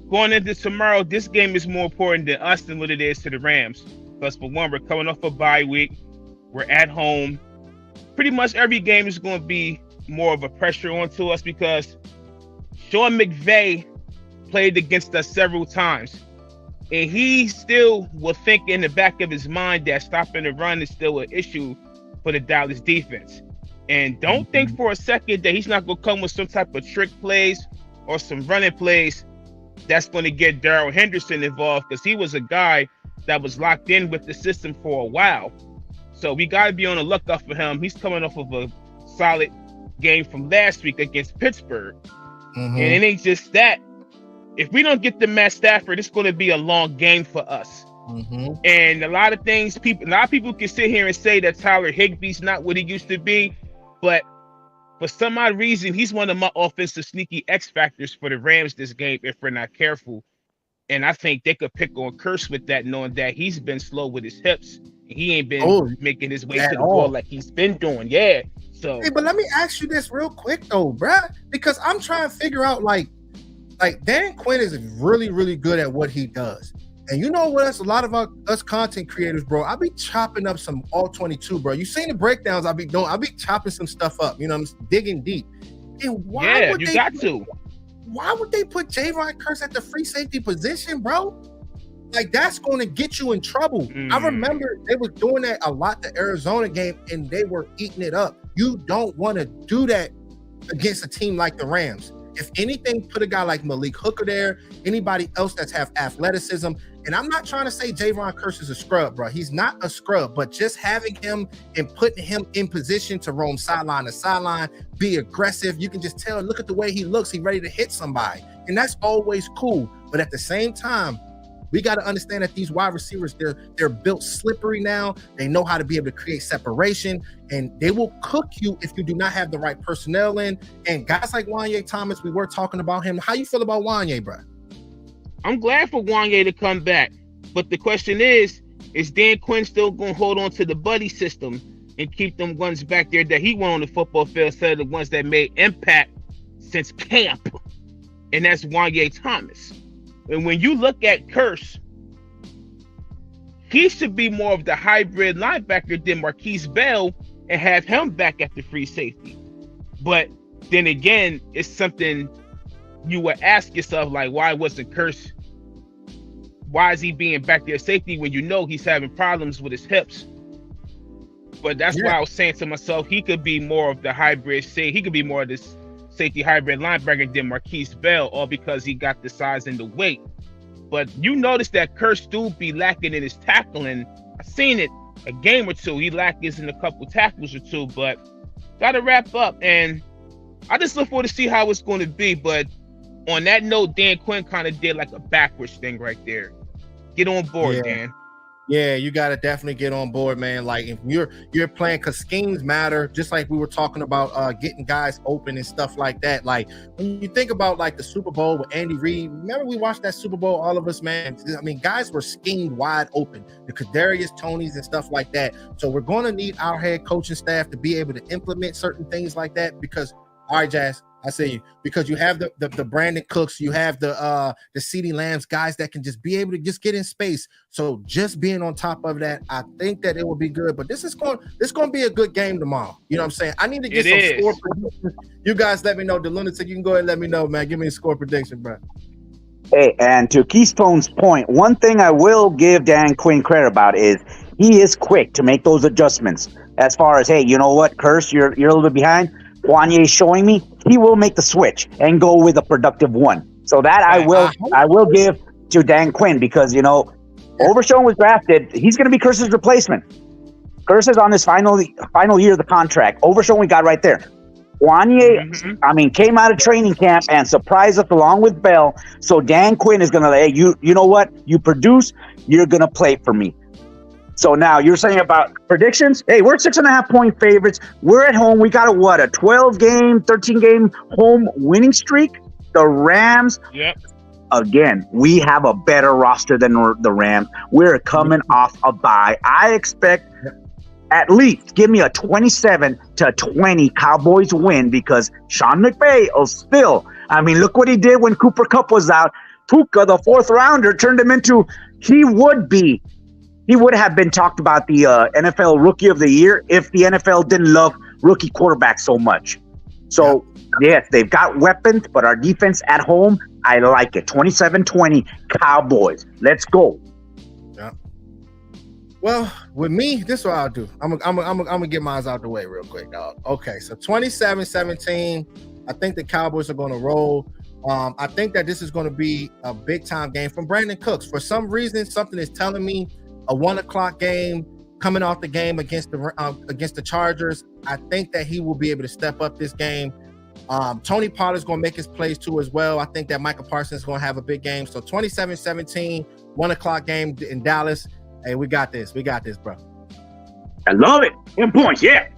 Going into tomorrow, this game is more important to us than what it is to the Rams. Because for one, we're coming off a bye week. We're at home. Pretty much every game is going to be more of a pressure onto us because Sean McVay played against us several times. And he still will think in the back of his mind that stopping the run is still an issue for the Dallas defense. And don't think for a second that he's not going to come with some type of trick plays or some running plays that's going to get Darrell Henderson involved, because he was a guy that was locked in with the system for a while. So we got to be on the lookout for him. He's coming off of a solid game from last week against Pittsburgh. And it ain't just that. If we don't get the Matt Stafford, it's going to be a long game for us. And a lot of people can sit here and say that Tyler Higbee's not what he used to be, but for some odd reason, he's one of my offensive sneaky X factors for the Rams this game if we're not careful. And I think they could pick on Curse with that, knowing that he's been slow with his hips. He ain't been making his way to the ball like he's been doing. Yeah. So, hey, but let me ask you this real quick though, bruh, because I'm trying to figure out like Dan Quinn is really, really good at what he does. And you know what? A lot of us content creators, bro, I be chopping up some all 22, bro. You seen the breakdowns I be doing? I be chopping some stuff up. You know, I'm digging deep. And why would why would they put Javon Curse at the free safety position, bro? Like, that's going to get you in trouble. I remember they were doing that a lot the Arizona game, and they were eating it up. You don't want to do that against a team like the Rams. If anything, put a guy like Malik Hooker there, anybody else that's have athleticism. And I'm not trying to say Javon Curse is a scrub, bro. He's not a scrub, but just having him and putting him in position to roam sideline to sideline, be aggressive. You can just tell, look at the way he looks. He's ready to hit somebody. And that's always cool. But at the same time, we got to understand that these wide receivers, they're built slippery now. They know how to be able to create separation, and they will cook you if you do not have the right personnel in. And guys like Wanye Thomas, we were talking about him. How you feel about Wanye, bro? I'm glad for Wanye to come back. But the question is Dan Quinn still going to hold on to the buddy system and keep them ones back there that he won on the football field instead of the ones that made impact since camp? And that's Wanye Thomas. And when you look at Curse, he should be more of the hybrid linebacker than Marquise Bell and have him back at the free safety. But then again, it's something you would ask yourself, like, why wasn't Curse? Why is he being back there safety when you know he's having problems with his hips? But that's why I was saying to myself, he could be more of the hybrid safety. He could be more of this safety hybrid linebacker than Marquise Bell, all because he got the size and the weight. But you notice that Curse do be lacking in his tackling. I've seen it a game or two. He lacks in a couple tackles or two, but gotta wrap up. And I just look forward to see how it's going to be. But on that note, Dan Quinn kind of did like a backwards thing right there. Get on board, Dan. Yeah, you got to definitely get on board, man. Like, if you're playing, because schemes matter, just like we were talking about getting guys open and stuff like that. Like, when you think about like the Super Bowl with Andy Reid, remember we watched that Super Bowl, all of us, man. I mean, guys were schemed wide open, the Kadarius Tonys and stuff like that. So we're going to need our head coaching staff to be able to implement certain things like that, because, all right, Jazz, I see you, because you have the Brandon Cooks, you have the CeeDee Lambs, guys that can just be able to just get in space. So just being on top of that, I think that it will be good. But this is going to be a good game tomorrow. You know what I'm saying? I need to get some score predictions. You guys let me know. The Lunatic, you can go ahead and let me know, man. Give me a score prediction, bro. Hey, and to Keystone's point, one thing I will give Dan Quinn credit about is he is quick to make those adjustments. As far as, hey, you know what, Curse, you're a little bit behind. Wanye's showing me. he will make the switch and go with a productive one. So that I will give to Dan Quinn, because Overshown was drafted. He's going to be Curse's replacement. Curse is on his final year of the contract. Overshown we got right there. Wanye, came out of training camp and surprised us along with Bell. So Dan Quinn is going to, hey, you know what? You produce, you're going to play for me. So now you're saying about predictions. Hey, we're 6.5 point favorites. We're at home. We got a 12-game, 13-game home winning streak. The Rams. Yep. Again, we have a better roster than the Rams. We're coming off a bye. I expect at least give me a 27-20 Cowboys win, because Sean McVay will still. Look what he did when Cooper Kupp was out. Puka, the 4th rounder, turned him into. He would have been talked about the NFL Rookie of the Year if the NFL didn't love rookie quarterbacks so much. So, yes, they've got weapons, but our defense at home, I like it. 27-20 Cowboys. Let's go. Yeah. Well, with me, this is what I'll do. I'm gonna get mine out the way real quick, dog. Okay, so 27-17. I think the Cowboys are going to roll. I think that this is going to be a big-time game from Brandon Cooks. For some reason, something is telling me a 1:00 game coming off the game against the Chargers. I think that he will be able to step up this game. Tony Pollard's going to make his plays too as well. I think that Michael Parsons is going to have a big game. So 27-17, 1:00 game in Dallas. Hey, we got this. We got this, bro. I love it. 10 points, yeah.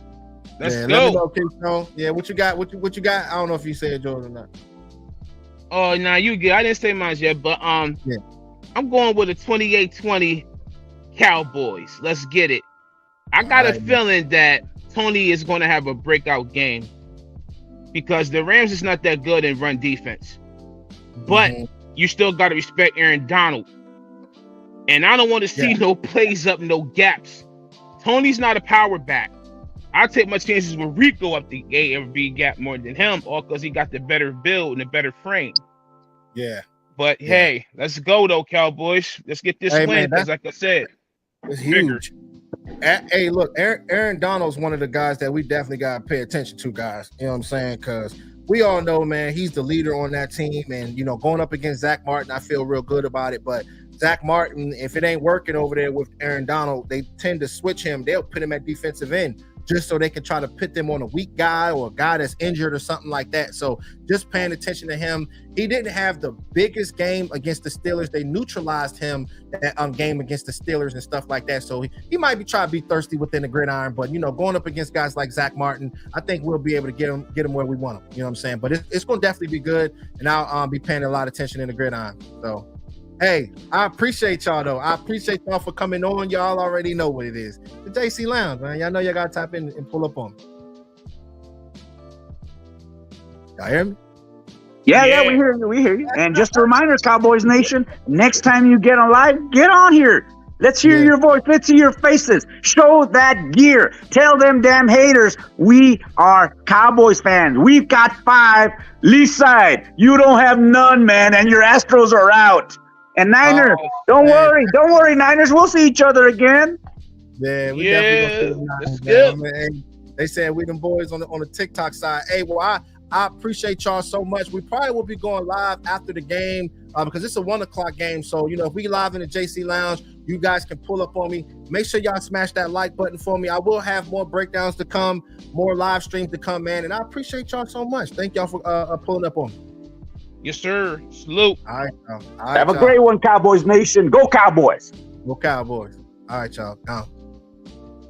Let's go. Let me know, Keystone. Yeah, what you got? What you got? I don't know if you said yours or not. Oh, nah, you good. I didn't say mine yet, but I'm going with a 28-20 Cowboys. Let's get it. I got a feeling that Tony is going to have a breakout game, because the Rams is not that good in run defense. But you still got to respect Aaron Donald. And I don't want to see no plays up, no gaps. Tony's not a power back. I take my chances with Rico up the A and B gap more than him, all because he got the better build and the better frame. Yeah. But hey, let's go though, Cowboys. Let's get this win, because like I said, it's huge. Hey, look, Aaron Donald's one of the guys that we definitely got to pay attention to, guys. You know what I'm saying? Because we all know, man, he's the leader on that team. And, going up against Zach Martin, I feel real good about it. But Zach Martin, if it ain't working over there with Aaron Donald, they tend to switch him. They'll put him at defensive end just so they can try to pit them on a weak guy or a guy that's injured or something like that. So just paying attention to him. He didn't have the biggest game against the Steelers. They neutralized him that game against the Steelers and stuff like that. So he might be trying to be thirsty within the gridiron, but going up against guys like Zach Martin, I think we'll be able to get him where we want him. You know what I'm saying? But it's going to definitely be good, and I'll be paying a lot of attention in the gridiron. So hey, I appreciate y'all though. I appreciate y'all for coming on. Y'all already know what it is. The JC Lounge, man. Y'all know y'all gotta tap in and pull up on me. Y'all hear me? Yeah, we hear you. And just a reminder, Cowboys Nation, next time you get on live, get on here. Let's hear your voice. Let's see your faces. Show that gear. Tell them damn haters we are Cowboys fans. We've got 5. Least side, you don't have none, man, and your Astros are out. And Niners, don't worry, Niners. We'll see each other again. Yeah, we definitely gonna see them. Man. They said we them boys on the TikTok side. Hey, well, I appreciate y'all so much. We probably will be going live after the game because it's a 1:00 game. So if we live in the JC Lounge, you guys can pull up on me. Make sure y'all smash that like button for me. I will have more breakdowns to come, more live streams to come, man. And I appreciate y'all so much. Thank y'all for pulling up on me. Yes, sir. Salute. All right, have a great one, Cowboys Nation. Go Cowboys. Go Cowboys. All right, y'all.